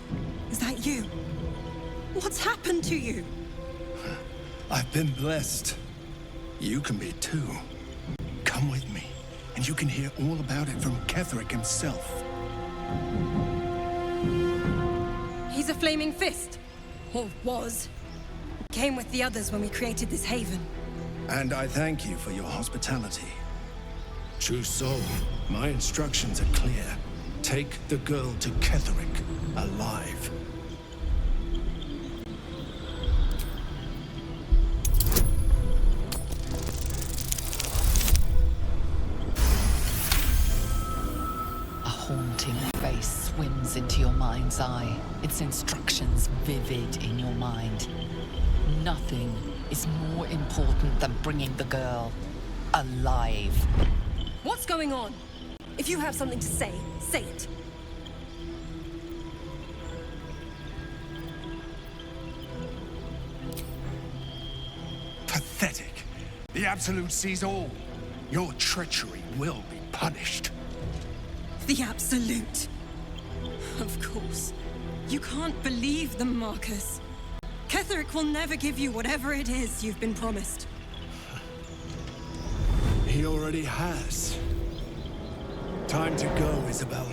is that you? What's happened to you? I've been blessed. You can be too. Come with me, and you can hear all about it from Ketheric himself. He's a flaming fist. Or was. Came with the others when we created this haven. And I thank you for your hospitality. True soul, my instructions are clear. Take the girl to Ketheric, alive. A haunting face swims into your mind's eye, its instructions vivid in your mind. Nothing is more important than bringing the girl alive. What's going on? If you have something to say, say it. Pathetic. The Absolute sees all. Your treachery will be punished. The Absolute. Of course. You can't believe them, Marcus. Ketheric will never give you whatever it is you've been promised. He already has. Time to go, Isabel.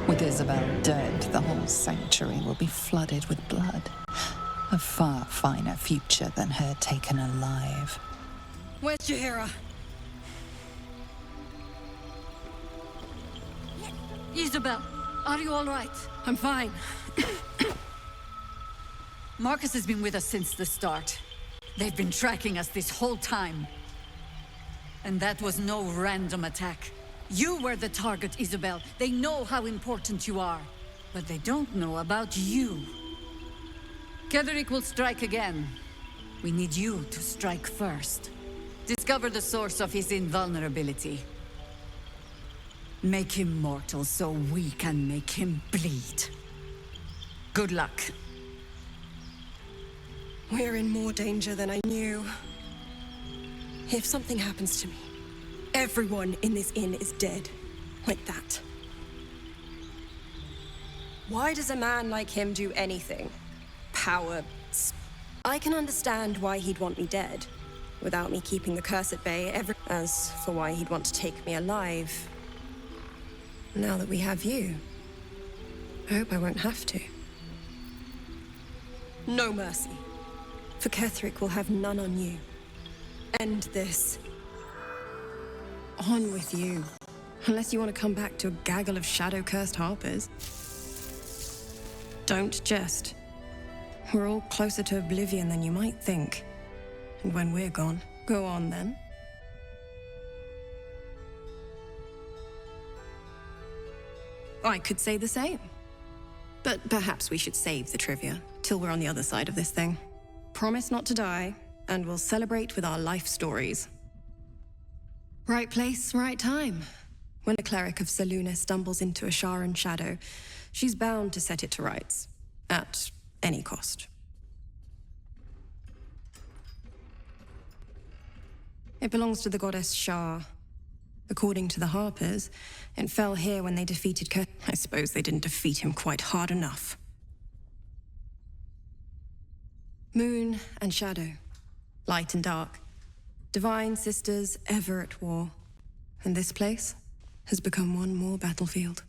With Isabel dead, the whole sanctuary will be flooded with blood. A far finer future than her taken alive. Where's Jaheira? Isabel, are you all right? I'm fine. Marcus has been with us since the start. They've been tracking us this whole time. And that was no random attack. You were the target, Isabel. They know how important you are. But they don't know about you. Ketheric will strike again. We need you to strike first. Discover the source of his invulnerability. Make him mortal so we can make him bleed. Good luck. We're in more danger than I knew. If something happens to me, everyone in this inn is dead. Like that. Why does a man like him do anything? Power. I can understand why he'd want me dead. Without me keeping the curse at bay, as for why he'd want to take me alive. Now that we have you, I hope I won't have to. No mercy. For Ketheric will have none on you. End this. On with you. Unless you want to come back to a gaggle of shadow-cursed harpers. Don't jest. We're all closer to oblivion than you might think. And when we're gone, go on then. I could say the same. But perhaps we should save the trivia till we're on the other side of this thing. Promise not to die, and we'll celebrate with our life stories. Right place, right time. When a cleric of Selûne stumbles into a Sharan shadow, she's bound to set it to rights. At any cost. It belongs to the goddess Shar. According to the Harpers, it fell here when they defeated Kurt. I suppose they didn't defeat him quite hard enough. Moon and shadow. Light and dark. Divine sisters ever at war. And this place? has become one more battlefield.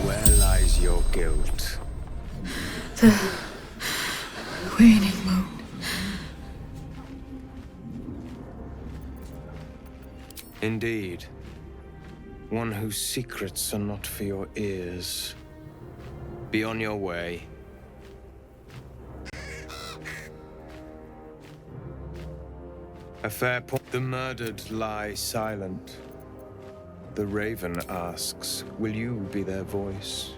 Where lies your guilt? The waning moon. Indeed. One whose secrets are not for your ears. Be on your way. A fair point. The murdered lie silent. The raven asks, will you be their voice?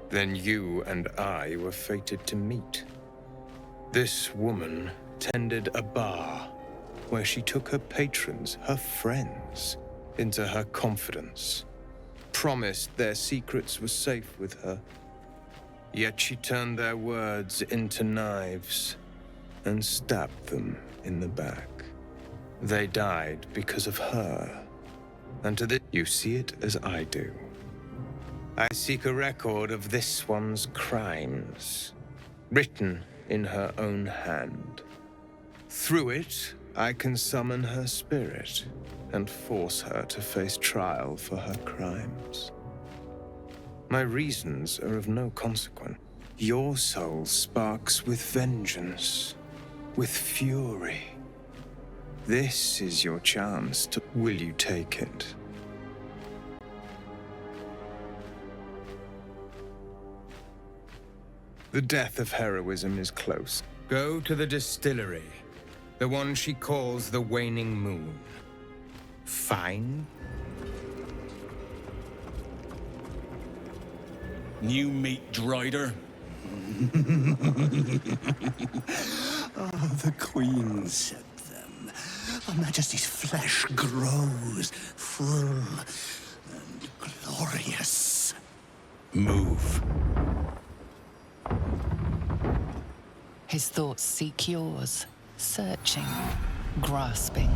Then you and I were fated to meet. This woman tended a bar where she took her patrons, her friends, into her confidence, promised their secrets were safe with her. Yet she turned their words into knives and stabbed them in the back. They died because of her. And to this, you see it as I do. I seek a record of this one's crimes, written in her own hand. Through it, I can summon her spirit and force her to face trial for her crimes. My reasons are of no consequence. Your soul sparks with vengeance, with fury. This is your chance to... Will you take it? The death of heroism is close. Go to the distillery. The one she calls the Waning Moon. Fine. New meat drider. The Queen said them. Her Majesty's flesh grows full and glorious. Move. His thoughts seek yours, searching, grasping.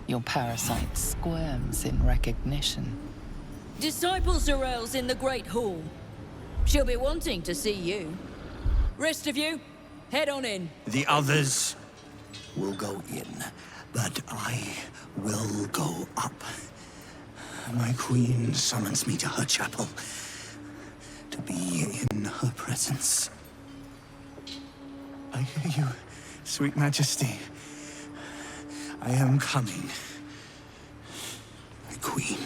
Your parasite squirms in recognition. Disciple Zarel's in the Great Hall. She'll be wanting to see you. Rest of you, head on in. The others will go in, but I will go up. My Queen summons me to her chapel to be in her presence. I hear you, sweet Majesty. I am coming. My Queen.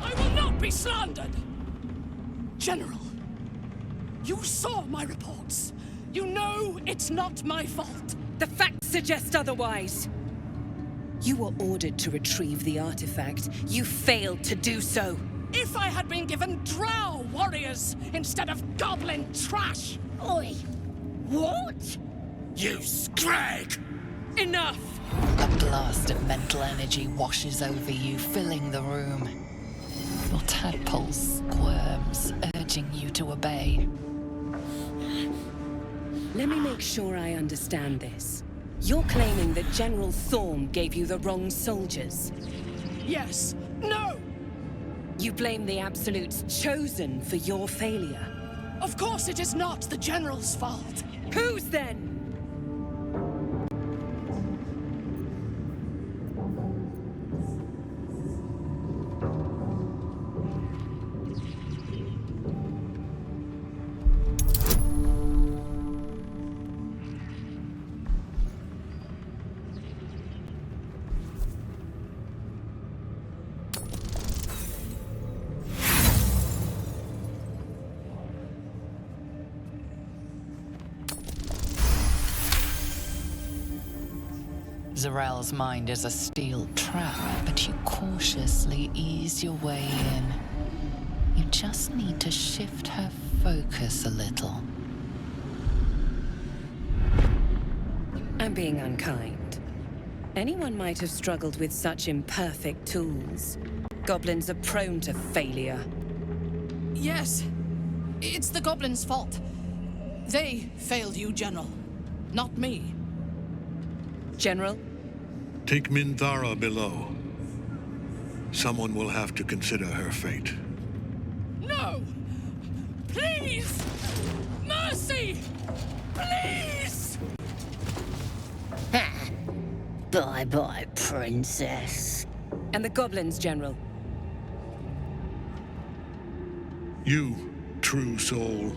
I will not be slandered! General, you saw my reports. You know it's not my fault. The facts suggest otherwise. You were ordered to retrieve the artifact. You failed to do so. If I had been given drow warriors instead of goblin trash! Oi! What? You scrag! Enough! A blast of mental energy washes over you, filling the room. Your tadpole squirms, urging you to obey. Let me make sure I understand this. You're claiming that General Thorm gave you the wrong soldiers? Yes. No! You blame the Absolute's Chosen for your failure? Of course it is not the General's fault. Whose then? Zarel's mind is a steel trap, but you cautiously ease your way in. You just need to shift her focus a little. I'm being unkind. Anyone might have struggled with such imperfect tools. Goblins are prone to failure. Yes, It's the goblins' fault. They failed you, General. Not me. General? Take Minthara below. Someone will have to consider her fate. No! Please! Mercy! Please! Bye-bye, Princess. And the goblins, General? You, true soul.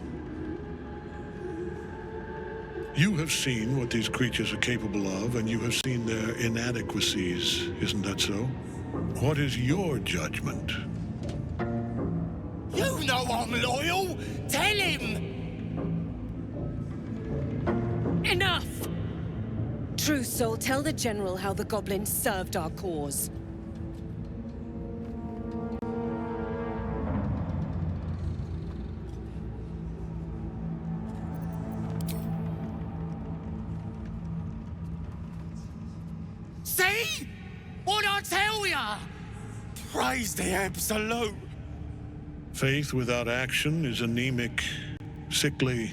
You have seen what these creatures are capable of, and you have seen their inadequacies, isn't that so? What is your judgment? You know I'm loyal! Tell him! Enough! True soul, tell the General how the goblins served our cause. See? What'd I tell ya? Praise the Absolute! Faith without action is anemic, sickly,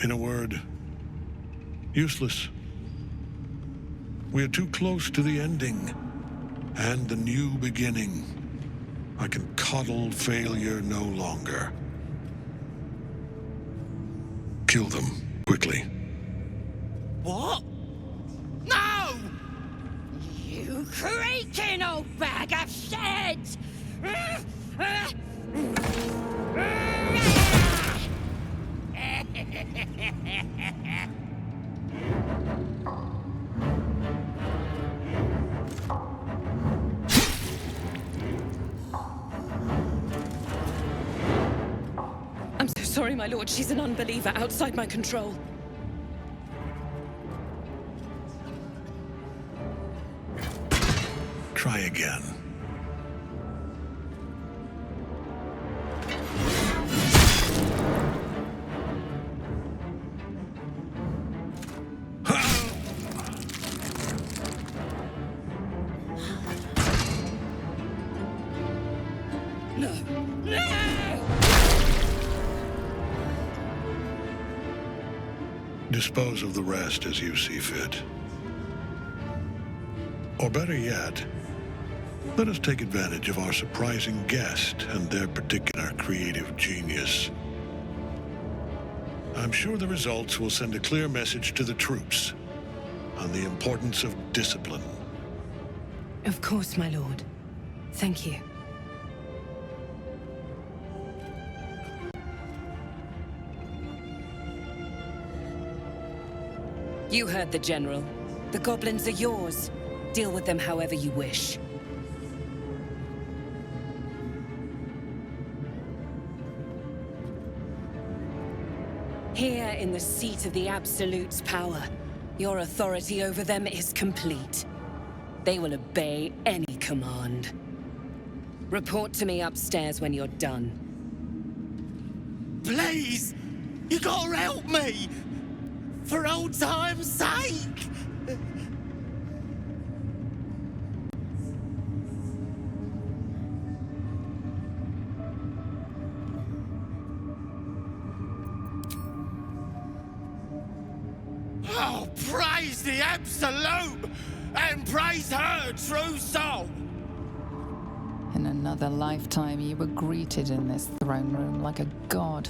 in a word, useless. We are too close to the ending and the new beginning. I can coddle failure no longer. Kill them, quickly. What? No! You creaking old bag of shit! I'm so sorry, my lord. She's an unbeliever outside my control. Try again. Dispose of the rest as you see fit. Or better yet, let us take advantage of our surprising guest and their particular creative genius. I'm sure the results will send a clear message to the troops on the importance of discipline. Of course, my lord. Thank you. You heard the General. The goblins are yours. Deal with them however you wish. Here in the seat of the Absolute's power, your authority over them is complete. They will obey any command. Report to me upstairs when you're done. Please! You gotta help me! For old time's sake! Oh, praise the Absolute! And praise her true soul! In another lifetime, you were greeted in this throne room like a god,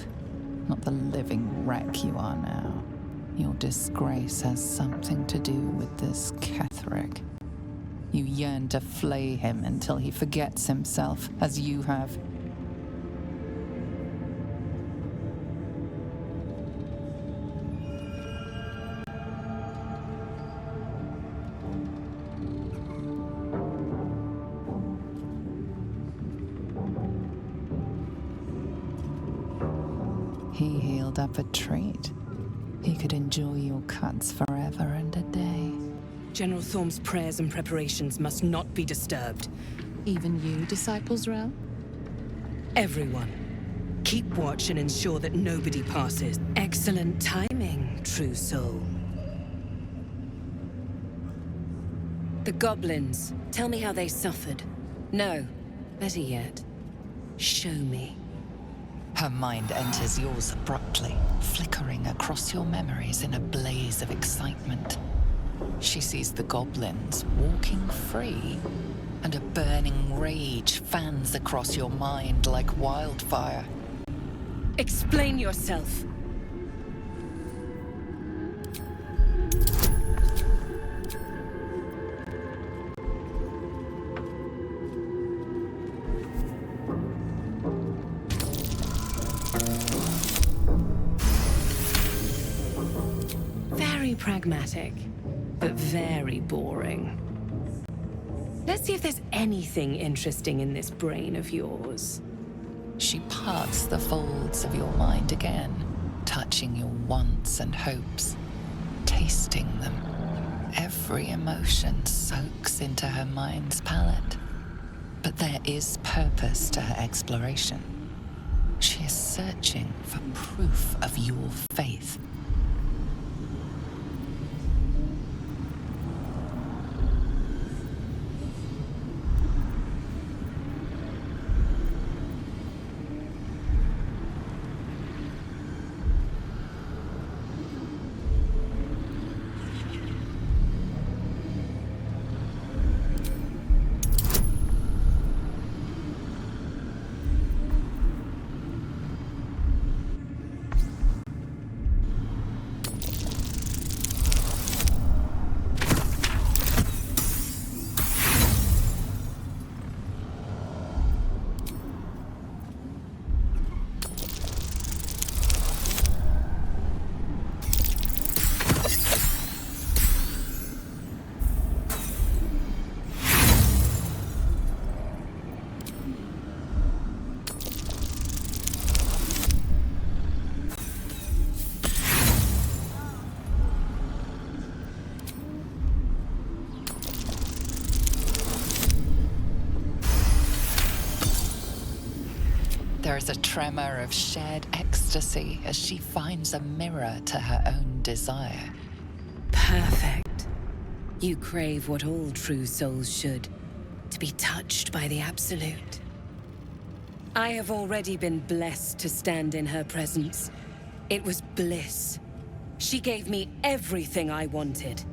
not the living wreck you are now. Your disgrace has something to do with this Ketheric. You yearn to flay him until he forgets himself, as you have. He healed up a treat. He could enjoy your cuts forever and a day. General Thorm's prayers and preparations must not be disturbed. Even you, Disciples Realm? Everyone. Keep watch and ensure that nobody passes. Excellent timing, true soul. The goblins. Tell me how they suffered. No, better yet, show me. Her mind enters yours abruptly, flickering across your memories in a blaze of excitement. She sees the goblins walking free, and a burning rage fans across your mind like wildfire. Explain yourself. Very pragmatic, but very boring. Let's see if there's anything interesting in this brain of yours. She parts the folds of your mind again, touching your wants and hopes, tasting them. Every emotion soaks into her mind's palette. But there is purpose to her exploration. She is searching for proof of your faith. There is a tremor of shared ecstasy as she finds a mirror to her own desire. Perfect. You crave what all true souls should, to be touched by the Absolute. I have already been blessed to stand in her presence. It was bliss. She gave me everything I wanted.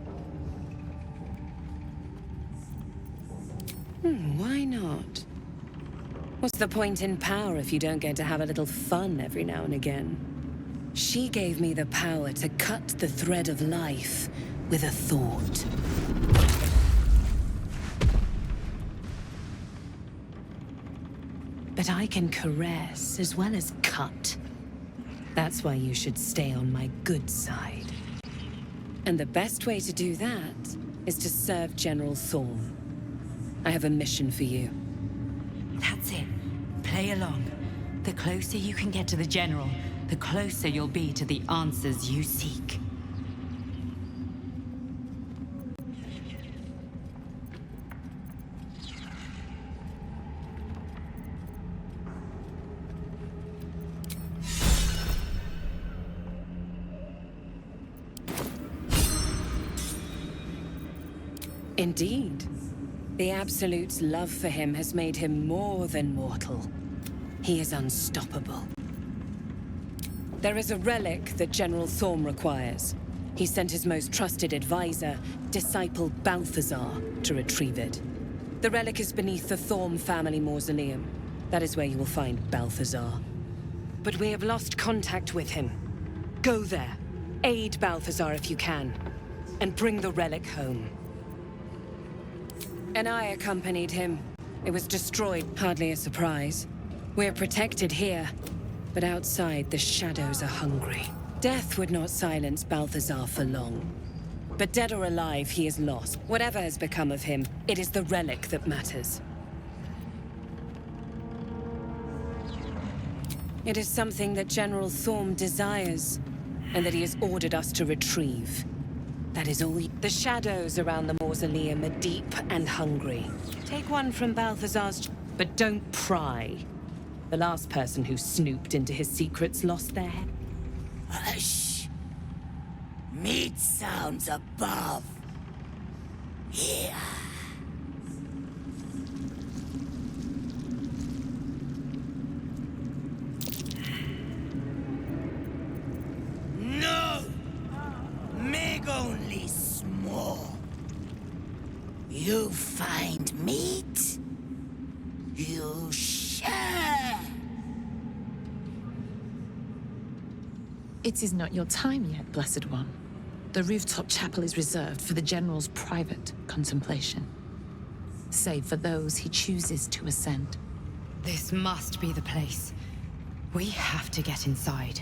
Why not? What's the point in power if you don't get to have a little fun every now and again? She gave me the power to cut the thread of life with a thought. But I can caress as well as cut. That's why you should stay on my good side. And the best way to do that is to serve General Thorm. I have a mission for you. That's it. Play along. The closer you can get to the General, the closer you'll be to the answers you seek. Indeed. The Absolute's love for him has made him more than mortal. He is unstoppable. There is a relic that General Thorm requires. He sent his most trusted advisor, disciple Balthazar, to retrieve it. The relic is beneath the Thorm family mausoleum. That is where you will find Balthazar. But we have lost contact with him. Go there, aid Balthazar if you can, and bring the relic home. And I accompanied him. It was destroyed, hardly a surprise. We're protected here, but outside the shadows are hungry. Death would not silence Balthazar for long. But dead or alive, he is lost. Whatever has become of him, it is the relic that matters. It is something that General Thorm desires, and that he has ordered us to retrieve. That is all. The shadows around the mausoleum are deep and hungry. Take one from Balthazar's, but don't pry. The last person who snooped into his secrets lost their head. Hush! Meat sounds above. Here. It is not your time yet, Blessed One. The rooftop chapel is reserved for the General's private contemplation, save for those he chooses to ascend. This must be the place. We have to get inside.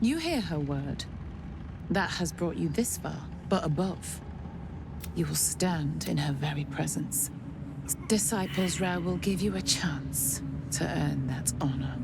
You hear her word. That has brought you this far, but above, you will stand in her very presence. Disciples Ra will give you a chance to earn that honor.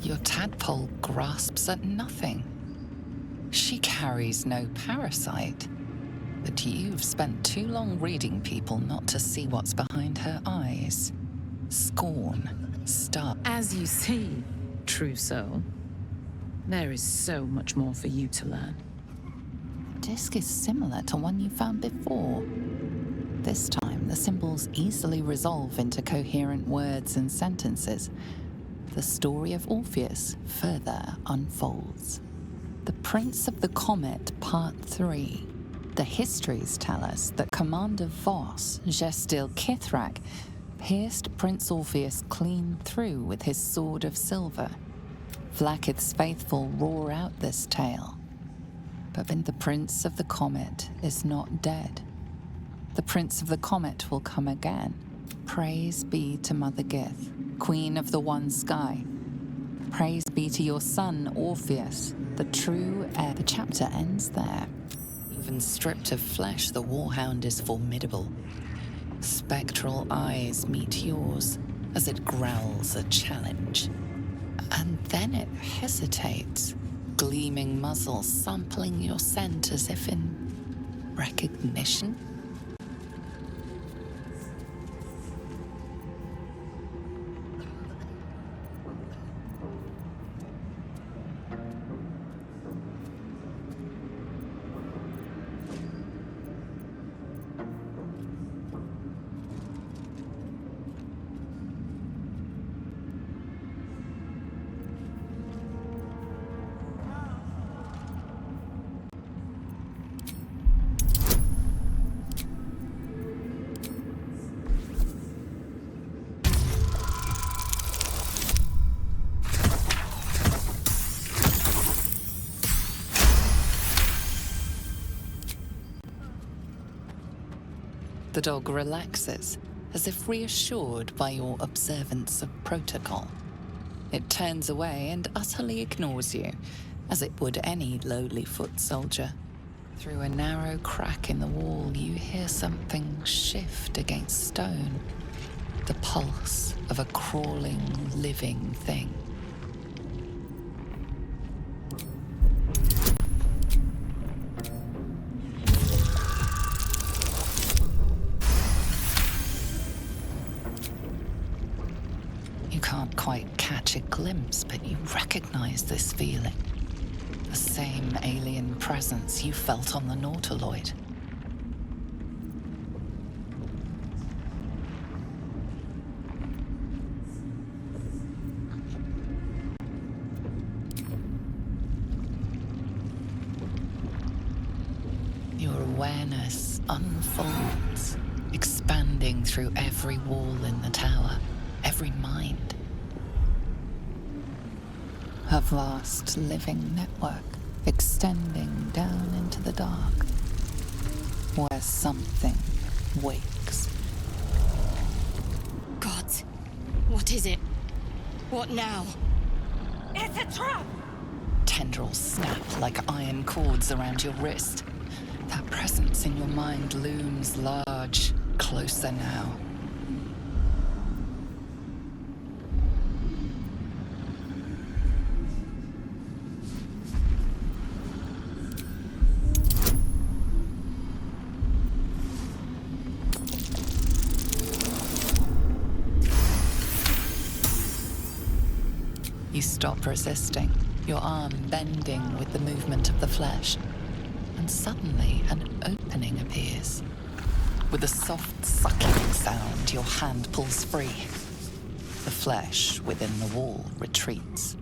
Your tadpole grasps at nothing. She carries no parasite. But you've spent too long reading people not to see what's behind her eyes. Scorn, start. As you see, true soul, there is so much more for you to learn. The disc is similar to one you found before. This time, the symbols easily resolve into coherent words and sentences. The story of Orpheus further unfolds. The Prince of the Comet, Part 3. The histories tell us that Commander Voss, Gestil Kithrak, pierced Prince Orpheus clean through with his sword of silver. Vlaakith's faithful roar out this tale. But then the Prince of the Comet is not dead. The Prince of the Comet will come again. Praise be to Mother Gith, Queen of the One Sky. Praise be to your son, Orpheus, the true heir. The chapter ends there. Even stripped of flesh, the Warhound is formidable. Spectral eyes meet yours as it growls a challenge. And then it hesitates, gleaming muzzle sampling your scent as if in recognition. The dog relaxes, as if reassured by your observance of protocol. It turns away and utterly ignores you, as it would any lowly foot soldier. Through a narrow crack in the wall, you hear something shift against stone. The pulse of a crawling, living thing. Quite catch a glimpse, but you recognize this feeling. The same alien presence you felt on the Nautiloid. Your awareness unfolds, expanding through every wall in the tower, every mind. A vast living network extending down into the dark, where something wakes. God, what is it? What now? It's a trap! Tendrils snap like iron cords around your wrist. That presence in your mind looms large, closer now. You stop resisting, your arm bending with the movement of the flesh. And suddenly, an opening appears. With a soft, sucking sound, your hand pulls free. The flesh within the wall retreats.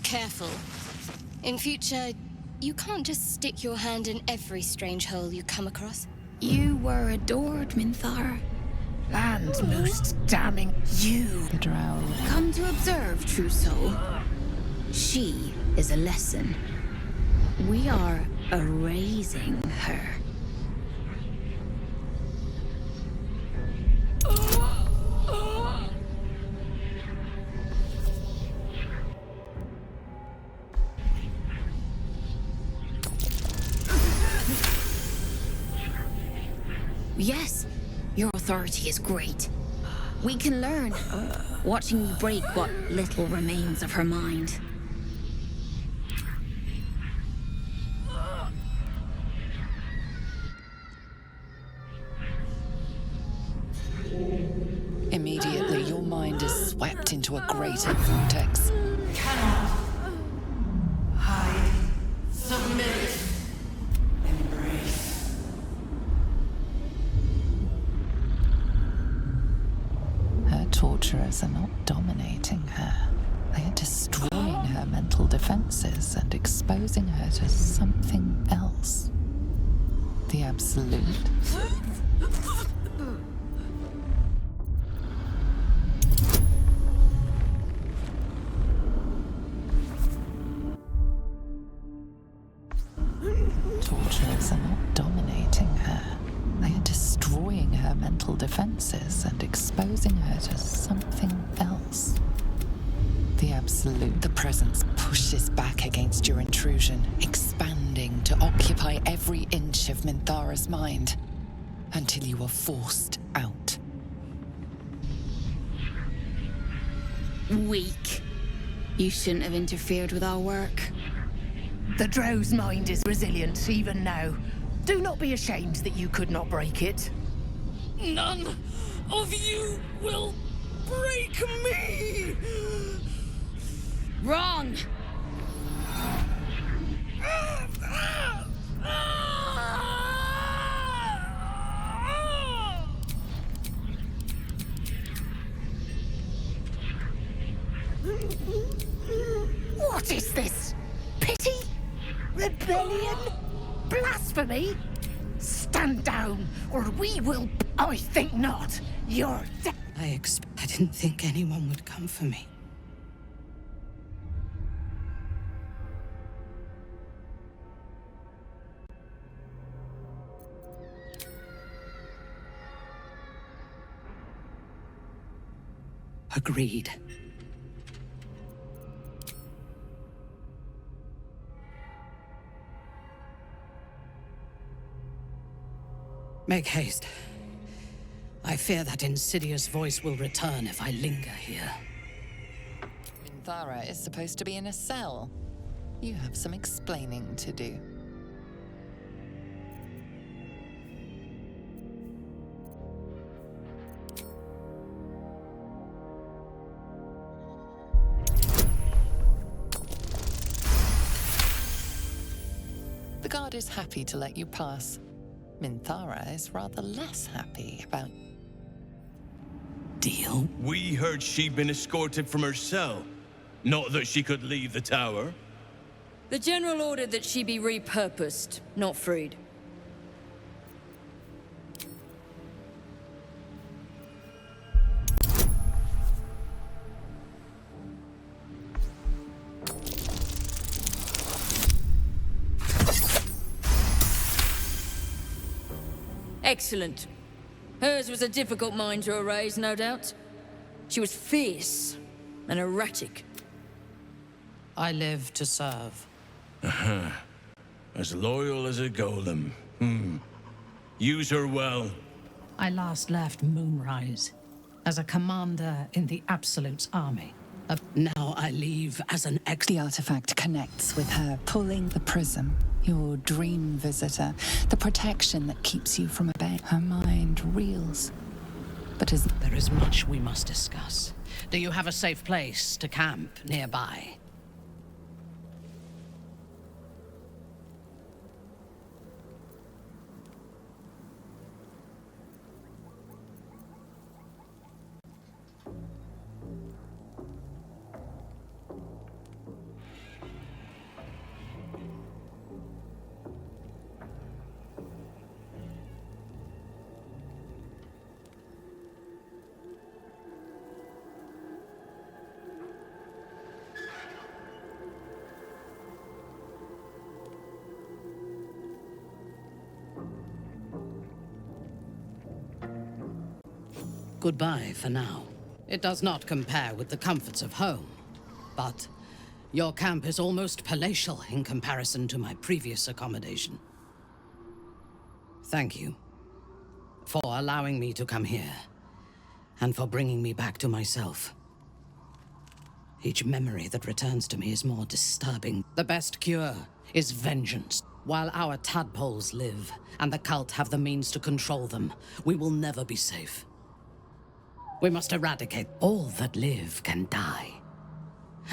Careful. In future, you can't just stick your hand in every strange hole you come across. You were adored, Minthara. Land's most damning. You The drow. come to observe, true soul. She is a lesson. We are erasing her. Yes, your authority is great. We can learn, watching you break what little remains of her mind. Immediately, your mind is swept into a greater vortex. Cannot hide, submit, embrace. Her torturers are not dominating her. They are destroying her mental defenses and exposing her to something else. The absolute. Torturers are not dominating her. They are destroying her mental defenses and exposing her to something else. The absolute. The presence pushes back against your intrusion, expanding to occupy every inch of Minthara's mind, until you are forced out. Weak. You shouldn't have interfered with our work. The Drow's mind is resilient even now. Do not be ashamed that you could not break it. None of you will break me! Wrong! What is this? Pity? Rebellion? Blasphemy? Stand down, or we will... I think not. You're dead. I didn't think anyone would come for me. Agreed. Make haste. I fear that insidious voice will return if I linger here. Minthara is supposed to be in a cell. You have some explaining to do. The guard is happy to let you pass. Minthara is rather less happy about... Deal? We heard she'd been escorted from her cell. Not that she could leave the tower. The General ordered that she be repurposed, not freed. Excellent. Hers was a difficult mind to erase, no doubt. She was fierce and erratic. I live to serve. Uh-huh. As loyal as a golem. Use her well. I last left Moonrise as a commander in the Absolute's army. Now I leave as an The artifact connects with her, pulling the prism. Your dream visitor, the protection that keeps you from obeying. Her mind reels, but is... There is much we must discuss. Do you have a safe place to camp nearby? Goodbye for now. It does not compare with the comforts of home, but your camp is almost palatial in comparison to my previous accommodation. Thank you for allowing me to come here, and for bringing me back to myself. Each memory that returns to me is more disturbing. The best cure is vengeance. While our tadpoles live, and the cult have the means to control them, we will never be safe. We must eradicate. All that live can die.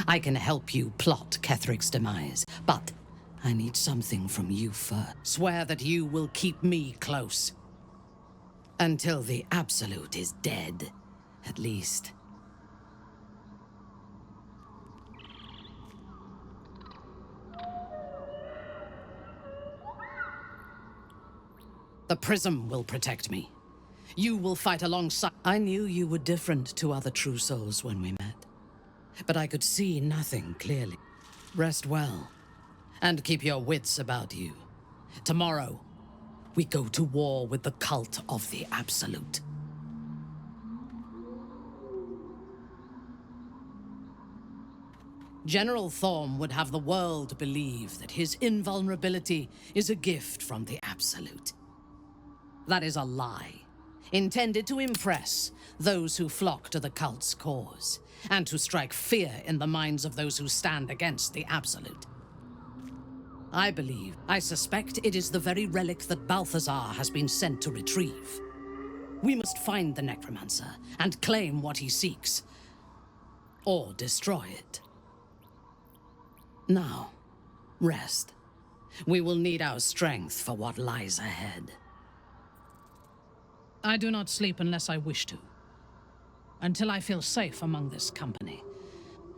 I can help you plot Kethric's demise, but I need something from you first. Swear that you will keep me close. Until the Absolute is dead, at least. The prism will protect me. You will fight alongside. I knew you were different to other true souls when we met, but I could see nothing clearly. Rest well, and keep your wits about you. Tomorrow, we go to war with the cult of the Absolute. General Thorm would have the world believe that his invulnerability is a gift from the Absolute. That is a lie, intended to impress those who flock to the cult's cause, and to strike fear in the minds of those who stand against the Absolute. I suspect it is the very relic that Balthazar has been sent to retrieve. We must find the necromancer and claim what he seeks, or destroy it. Now, rest. We will need our strength for what lies ahead. I do not sleep unless I wish to. Until I feel safe among this company.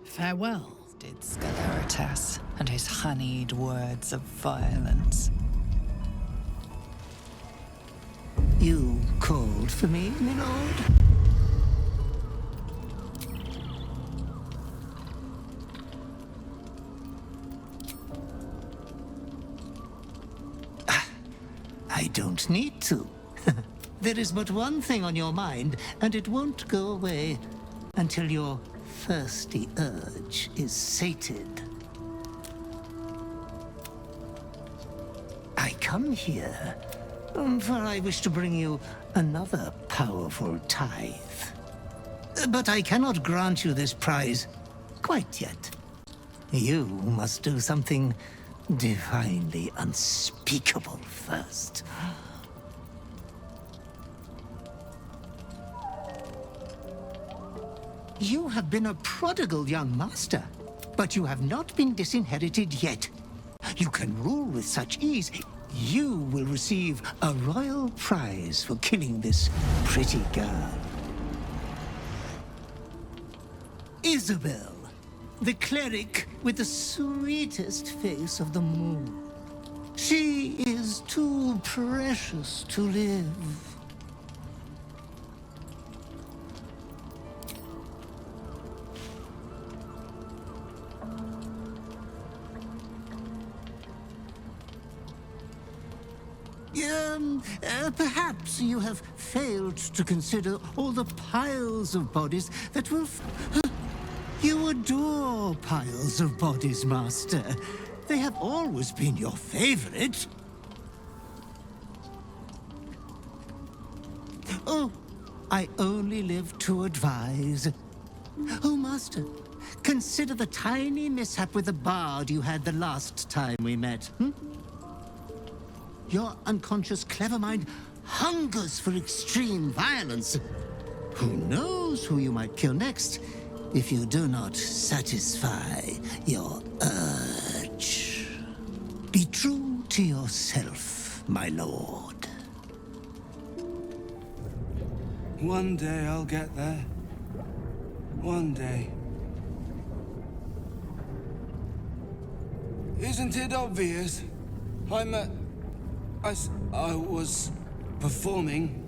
Farewell. Did Scaleritas and his honeyed words of violence. You called for me, my lord? I don't need to. There is but one thing on your mind, and it won't go away until your thirsty urge is sated. I come here, for I wish to bring you another powerful tithe. But I cannot grant you this prize quite yet. You must do something divinely unspeakable first. You have been a prodigal young master, but you have not been disinherited yet. You can rule with such ease. You will receive a royal prize for killing this pretty girl. Isabel, the cleric with the sweetest face of them all. She is too precious to live. Perhaps you have failed to consider all the piles of bodies that will... You adore piles of bodies, Master. They have always been your favorite. Oh, I only live to advise. Oh, Master, consider the tiny mishap with the bard you had the last time we met. Your unconscious clever mind hungers for extreme violence. Who knows who you might kill next if you do not satisfy your urge. Be true to yourself, my lord. One day I'll get there. One day. Isn't it obvious? I was performing.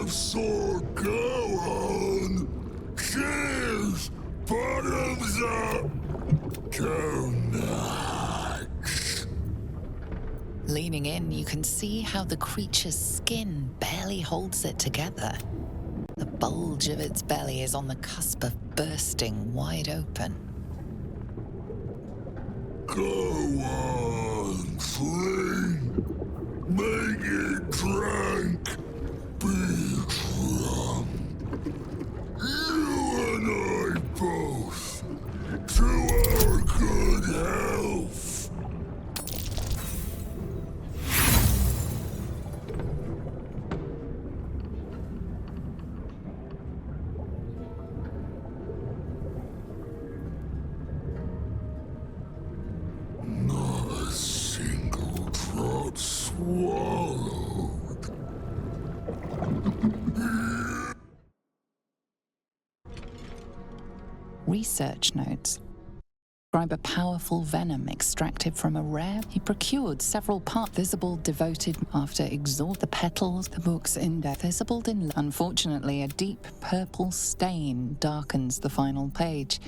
So go on. Cheers. Bottoms up. Go nuts. Leaning in, you can see how the creature's skin barely holds it together. The bulge of its belly is on the cusp of bursting wide open. Go on, drink. Make it drink. Be drunk. You and I both. To our good health. Not a single drop swallowed. Research notes describe a powerful venom extracted from a rare. He procured several parts visible devoted after exhaust the petals, the book's index visible in. Unfortunately, a deep purple stain darkens the final page,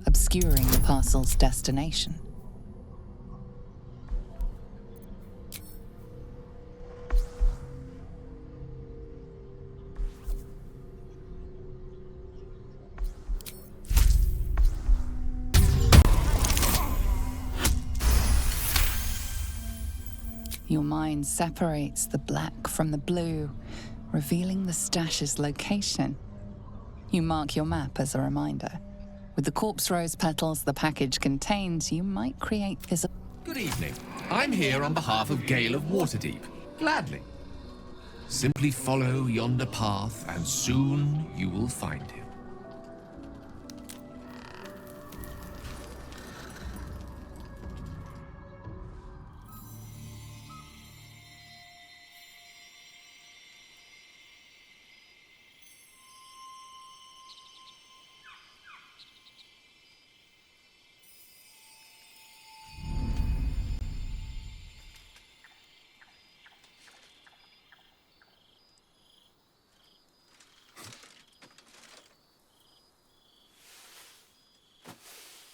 obscuring the parcel's destination. Your mind separates the black from the blue, revealing the stash's location. You mark your map as a reminder. With the corpse rose petals the package contains, you might create visible. Good evening. I'm here on behalf of Gale of Waterdeep. Gladly. Simply follow yonder path, and soon you will find him.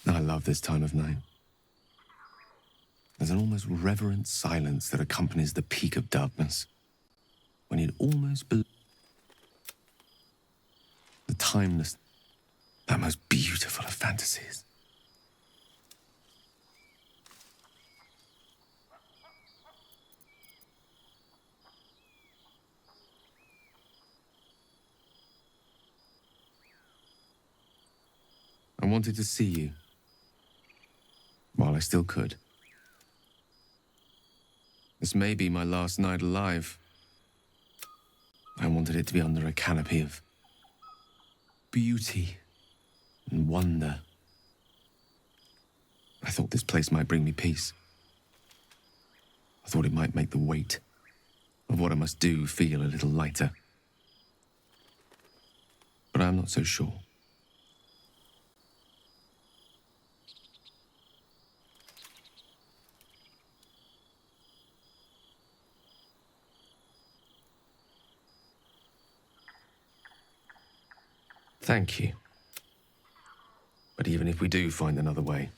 I love this time of night. There's an almost reverent silence that accompanies the peak of darkness, when you'd almost believe the timeless, that most beautiful of fantasies. I wanted to see you while I still could. This may be my last night alive. I wanted it to be under a canopy of beauty and wonder. I thought this place might bring me peace. I thought it might make the weight of what I must do feel a little lighter. But I'm not so sure. Thank you. But even if we do find another way,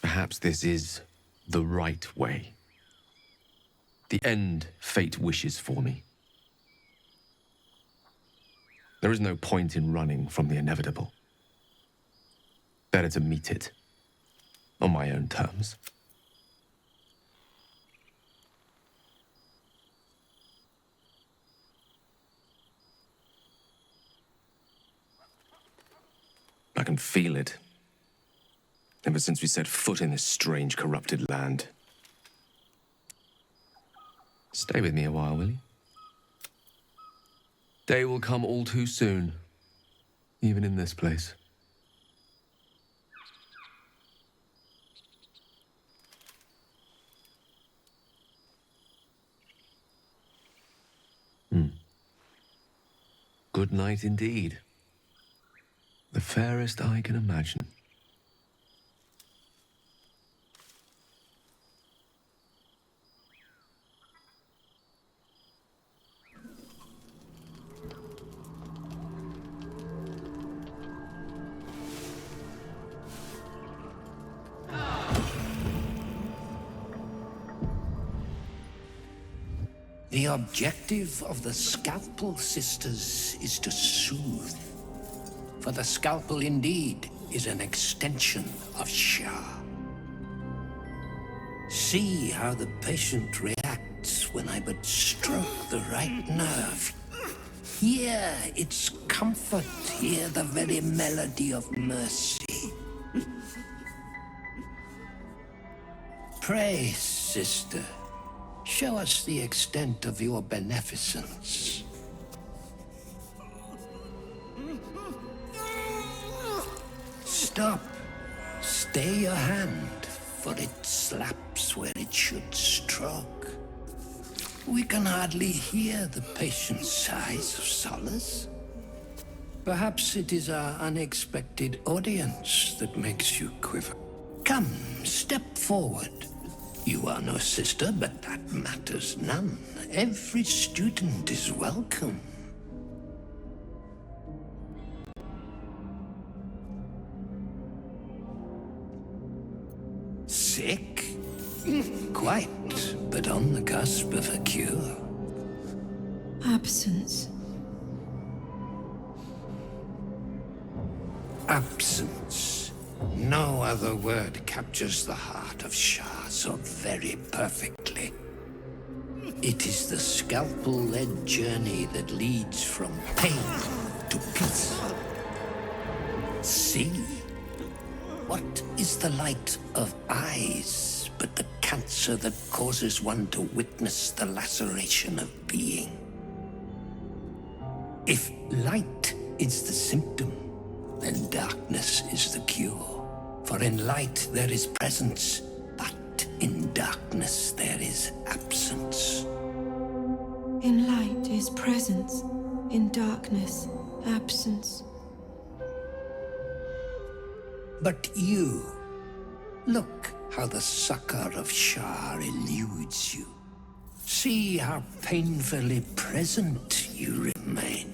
perhaps this is the right way. The end fate wishes for me. There is no point in running from the inevitable. Better to meet it on my own terms. I can feel it. Ever since we set foot in this strange, corrupted land. Stay with me a while, will you? Day will come all too soon, even in this place. Good night indeed. The fairest I can imagine. The objective of the Scalpel Sisters is to soothe. For the scalpel indeed is an extension of Shah. See how the patient reacts when I but stroke the right nerve. Hear its comfort, hear the very melody of mercy. Pray, sister, show us the extent of your beneficence. Stop. Stay your hand, for it slaps where it should stroke. We can hardly hear the patient's sighs of solace. Perhaps it is our unexpected audience that makes you quiver. Come, step forward. You are no sister, but that matters none. Every student is welcome. Sick? Quite, but on the cusp of a cure. Absence. Absence. No other word captures the heart of Shah so very perfectly. It is the scalpel-led journey that leads from pain to peace. See? What is the light of eyes but the cancer that causes one to witness the laceration of being? If light is the symptom, then darkness is the cure. For in light there is presence, but in darkness there is absence. In light is presence, in darkness, absence. But you, look how the succor of Shah eludes you. See how painfully present you remain.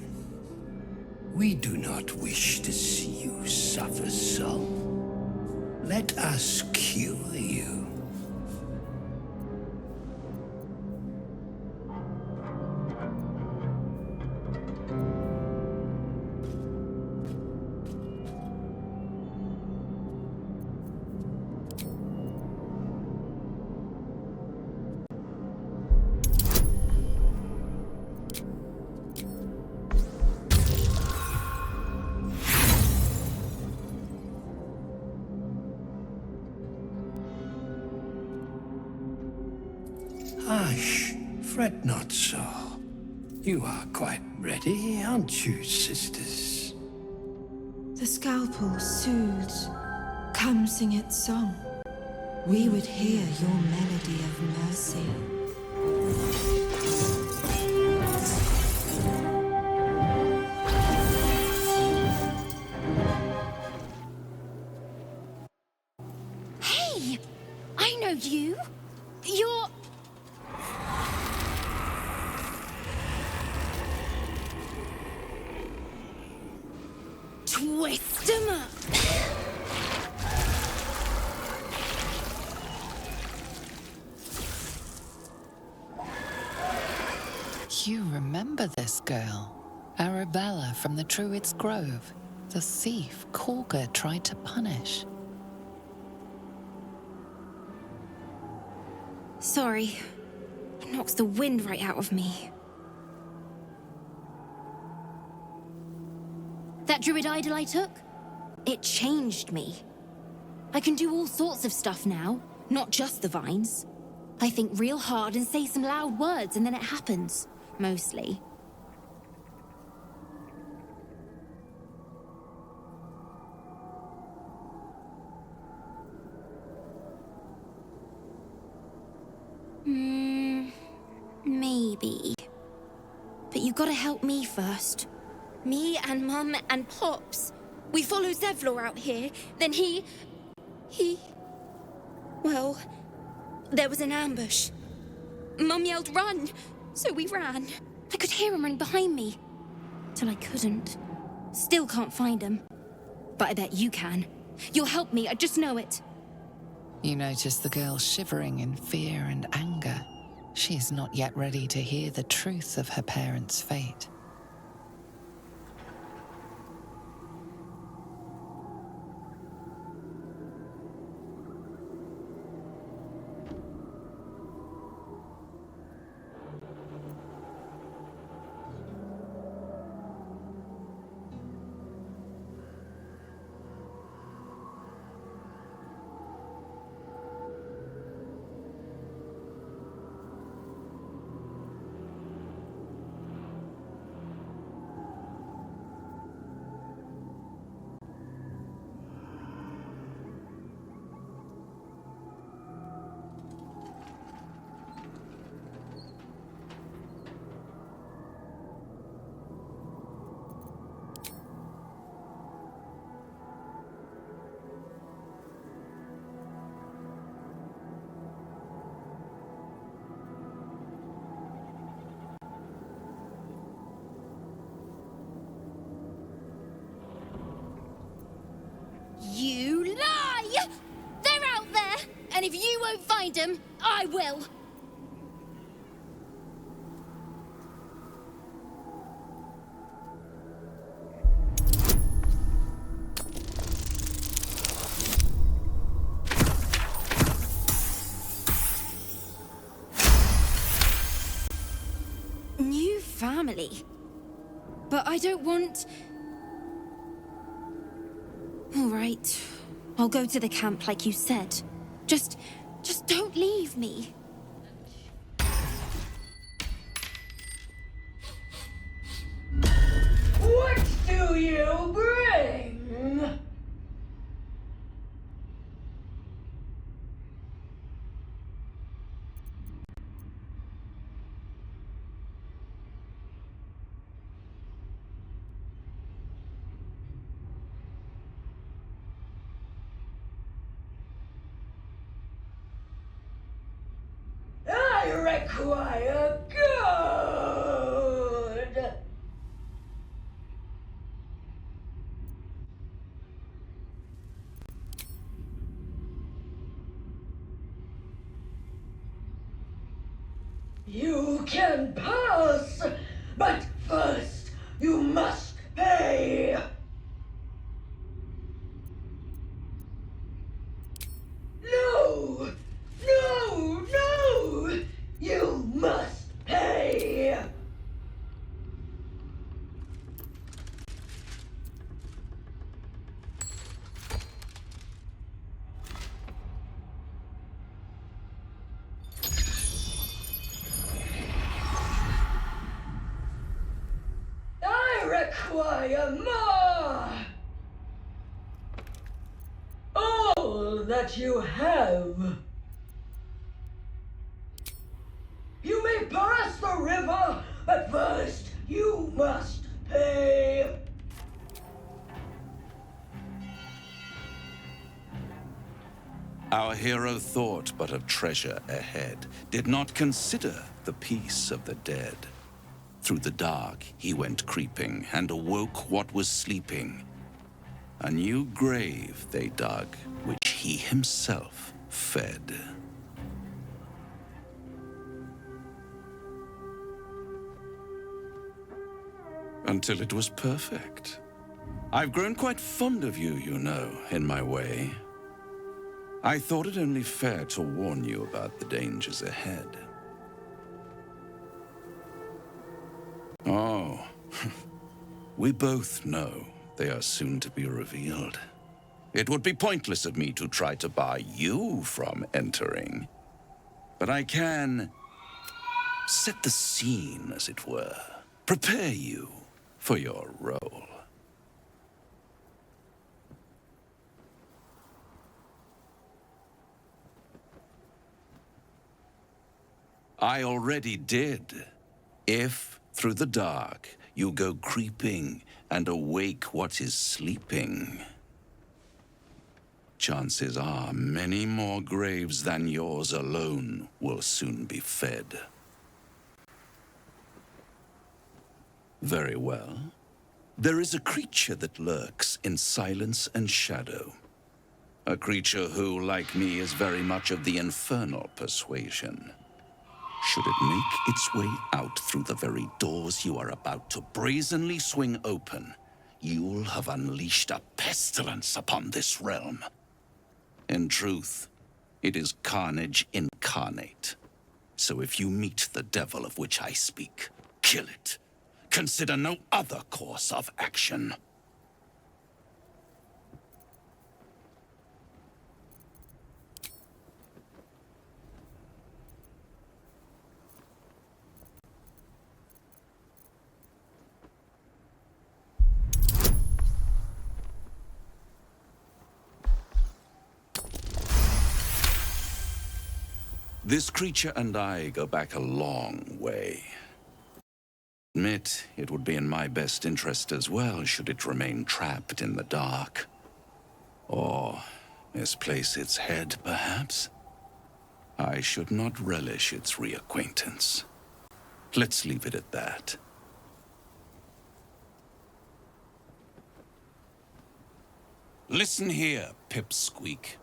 We do not wish to see you suffer so. Let us cure you. Hush, fret not so. You are quite ready, aren't you, sisters? The scalpel soothes. Come sing its song. We would hear your melody of mercy. Hey! I know you! You're... Twist 'em up! You remember this girl? Arabella from the Druid's Grove. The thief Korga tried to punish. Sorry. It knocks the wind right out of me. That druid idol I took? It changed me. I can do all sorts of stuff now, not just the vines. I think real hard and say some loud words and then it happens. Mostly. Maybe. But you gotta help me first. Me and Mum and Pops. We followed Zevlor out here, then he... Well, there was an ambush. Mum yelled, "Run!" So we ran. I could hear him running behind me. Till I couldn't. Still can't find him. But I bet you can. You'll help me, I just know it. You notice the girl shivering in fear and anger. She is not yet ready to hear the truth of her parents' fate. You lie! They're out there! And if you won't find them, I will! New family. But I don't want... All right. I'll go to the camp like you said. Just don't leave me. What do you bring? I require good. You can pass, but first you must pay. No! No! No! You must pay! I require more! All that you have. You may pass the river, but first you must pay. Our hero thought but of treasure ahead, did not consider the peace of the dead. Through the dark he went creeping, and awoke what was sleeping. A new grave they dug, which he himself fed. Until it was perfect. I've grown quite fond of you, you know, in my way. I thought it only fair to warn you about the dangers ahead. Oh, we both know they are soon to be revealed. It would be pointless of me to try to bar you from entering. But I can set the scene, as it were. Prepare you for your role. I already did. If, through the dark, you go creeping and awake what is sleeping, chances are many more graves than yours alone will soon be fed. Very well. There is a creature that lurks in silence and shadow. A creature who, like me, is very much of the infernal persuasion. Should it make its way out through the very doors you are about to brazenly swing open, you'll have unleashed a pestilence upon this realm. In truth, it is carnage incarnate. So if you meet the devil of which I speak, kill it. Consider no other course of action. This creature and I go back a long way. Admit it would be in my best interest as well should it remain trapped in the dark. Or misplace its head, perhaps? I should not relish its reacquaintance. Let's leave it at that. Listen here, Pipsqueak.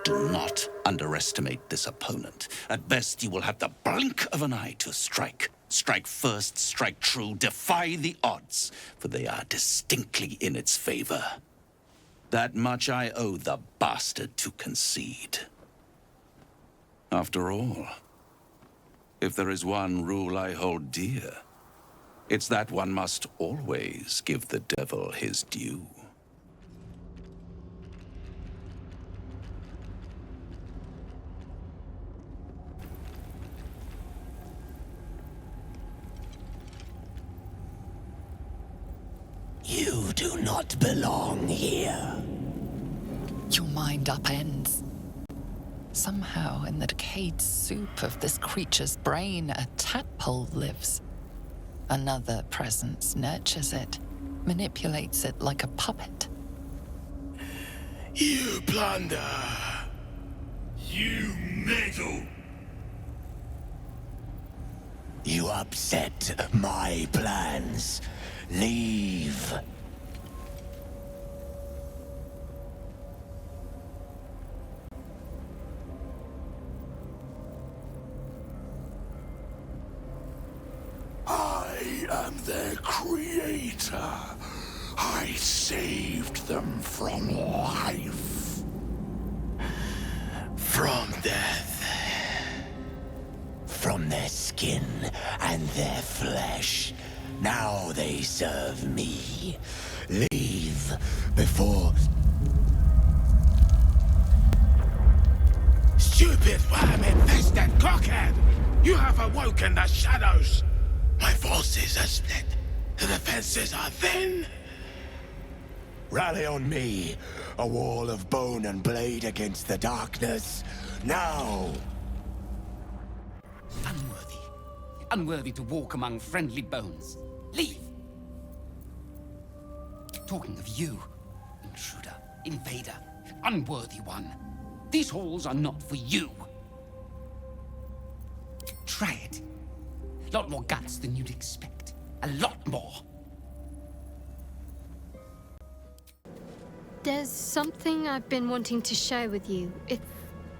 Do not underestimate this opponent. At best, you will have the blink of an eye to strike. Strike first, strike true, defy the odds, for they are distinctly in its favor. That much I owe the bastard to concede. After all, if there is one rule I hold dear, it's that one must always give the devil his due. You do not belong here. Your mind upends. Somehow, in the decayed soup of this creature's brain, a tadpole lives. Another presence nurtures it, manipulates it like a puppet. You plunder. You meddle. You upset my plans. Leave. I am their creator. I saved them from life. From death. From their skin and their flesh. Now they serve me. Leave before... Stupid worm-infested cockhead! You have awoken the shadows! My forces are split. The defenses are thin. Rally on me. A wall of bone and blade against the darkness. Now! Unworthy. Unworthy to walk among friendly bones. Leave! Talking of you, intruder, invader, unworthy one. These halls are not for you. Try it. A lot more guts than you'd expect. A lot more. There's something I've been wanting to share with you, if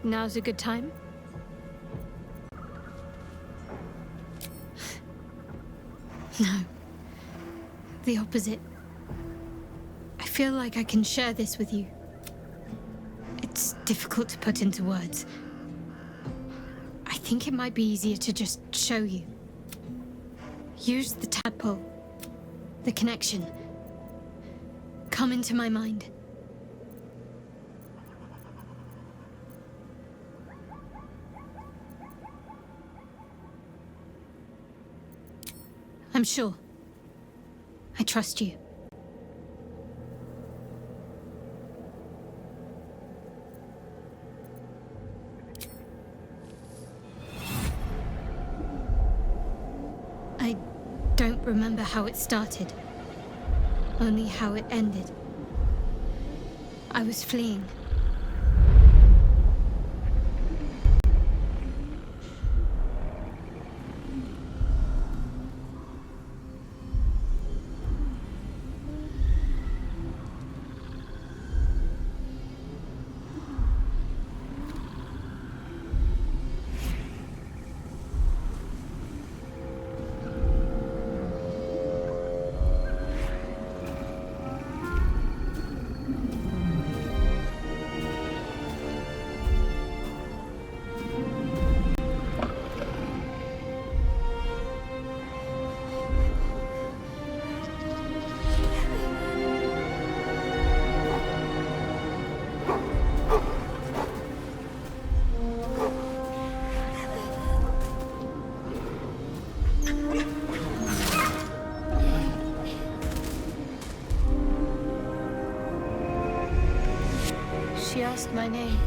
now's a good time. No. The opposite. I feel like I can share this with you. It's difficult to put into words. I think it might be easier to just show you. Use the tadpole. The connection. Come into my mind. I'm sure. I trust you. I don't remember how it started, only how it ended. I was fleeing. asked my name.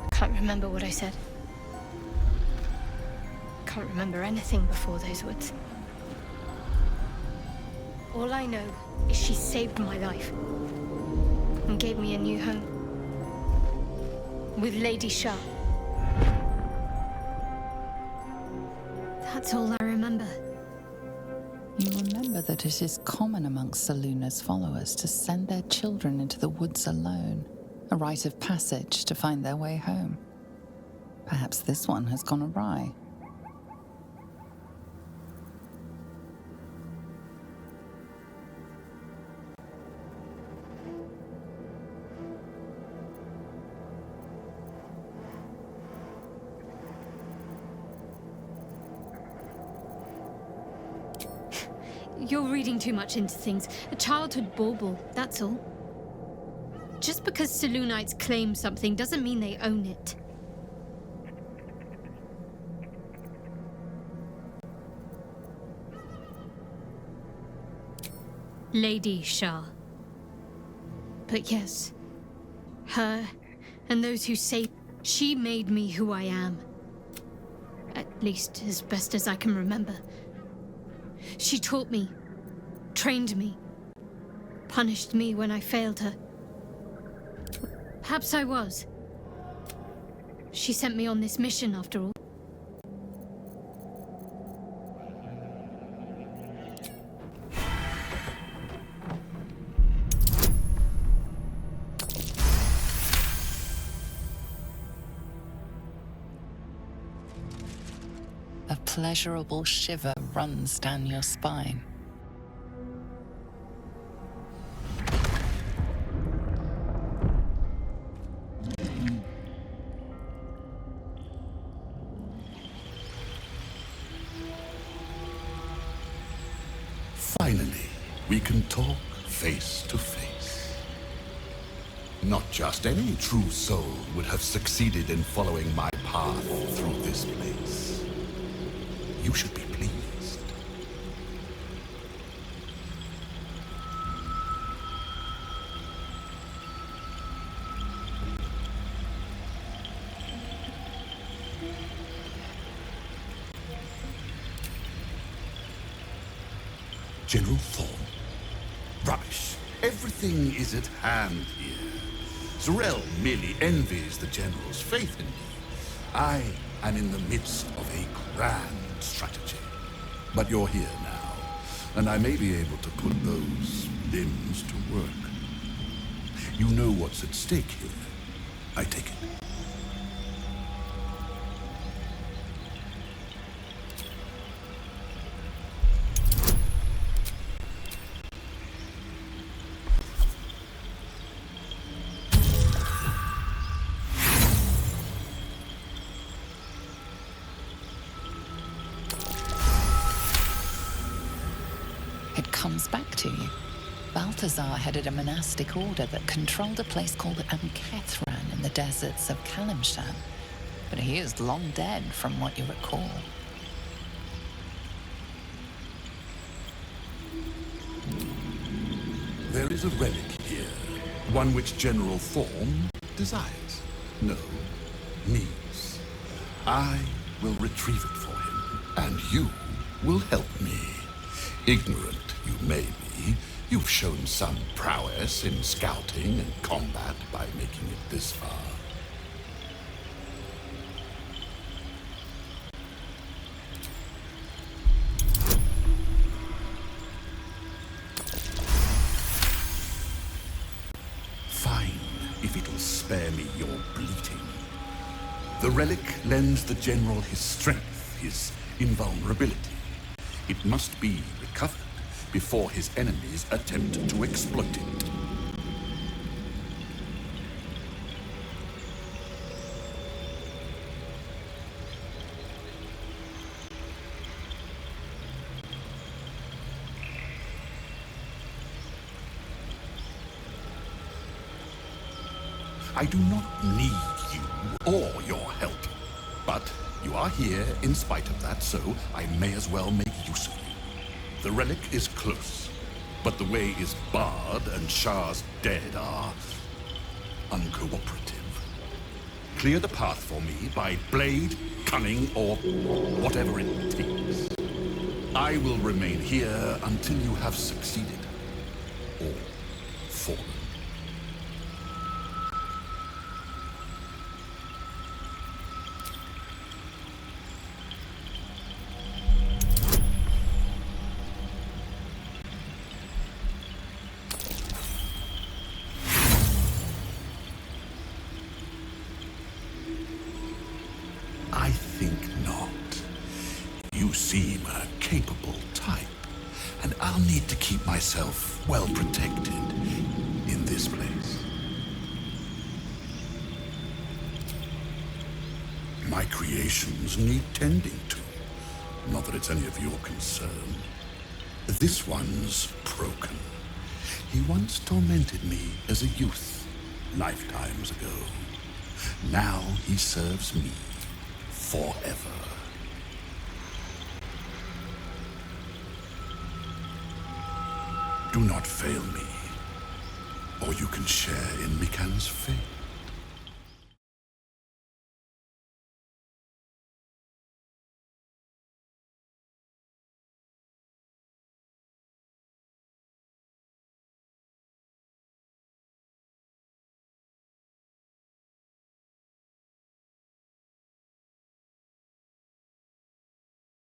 I can't remember what I said. Can't remember anything before those words. All I know is she saved my life and gave me a new home with Lady Shah. That's all I remember. You remember that it is common amongst Selûne's followers to send their children into the woods alone, a rite of passage to find their way home. Perhaps this one has gone awry. You're reading too much into things. A childhood bauble, that's all. Just because Selûnites claim something doesn't mean they own it. Lady Shah. But yes, her and those who say she made me who I am. At least as best as I can remember. She taught me, trained me, punished me when I failed her. Perhaps I was. She sent me on this mission after all. A pleasurable shiver runs down your spine. Finally, we can talk face to face. Not just any true soul would have succeeded in following my path through this place. You should be pleased. General Thorn? Rubbish. Everything is at hand here. Zarel merely envies the General's faith in me. I am in the midst of a grand strategy. But you're here now, and I may be able to put those limbs to work. You know what's at stake here, I take it. Comes back to you. Balthazar headed a monastic order that controlled a place called Amkethran in the deserts of Kalimshan, but he is long dead from what you recall. There is a relic here, one which General Thorn desires. No, needs. I will retrieve it for him, and you will help me. Ignorant you may be, you've shown some prowess in scouting and combat by making it this far. Fine, if it'll spare me your bleating. The relic lends the General his strength, his invulnerability. It must be recovered before his enemies attempt to exploit it. I do not need you or your help, but you are here in spite of that, so I may as well make use of you. The relic is close, but the way is barred and Shah's dead are uncooperative. Clear the path for me by blade, cunning, or whatever it takes. I will remain here until you have succeeded or fallen. I think not. You seem a capable type, and I'll need to keep myself well protected in this place. My creations need tending to. Not that it's any of your concern. This one's broken. He once tormented me as a youth, lifetimes ago. Now he serves me forever. Do not fail me, or you can share in Mikan's fate.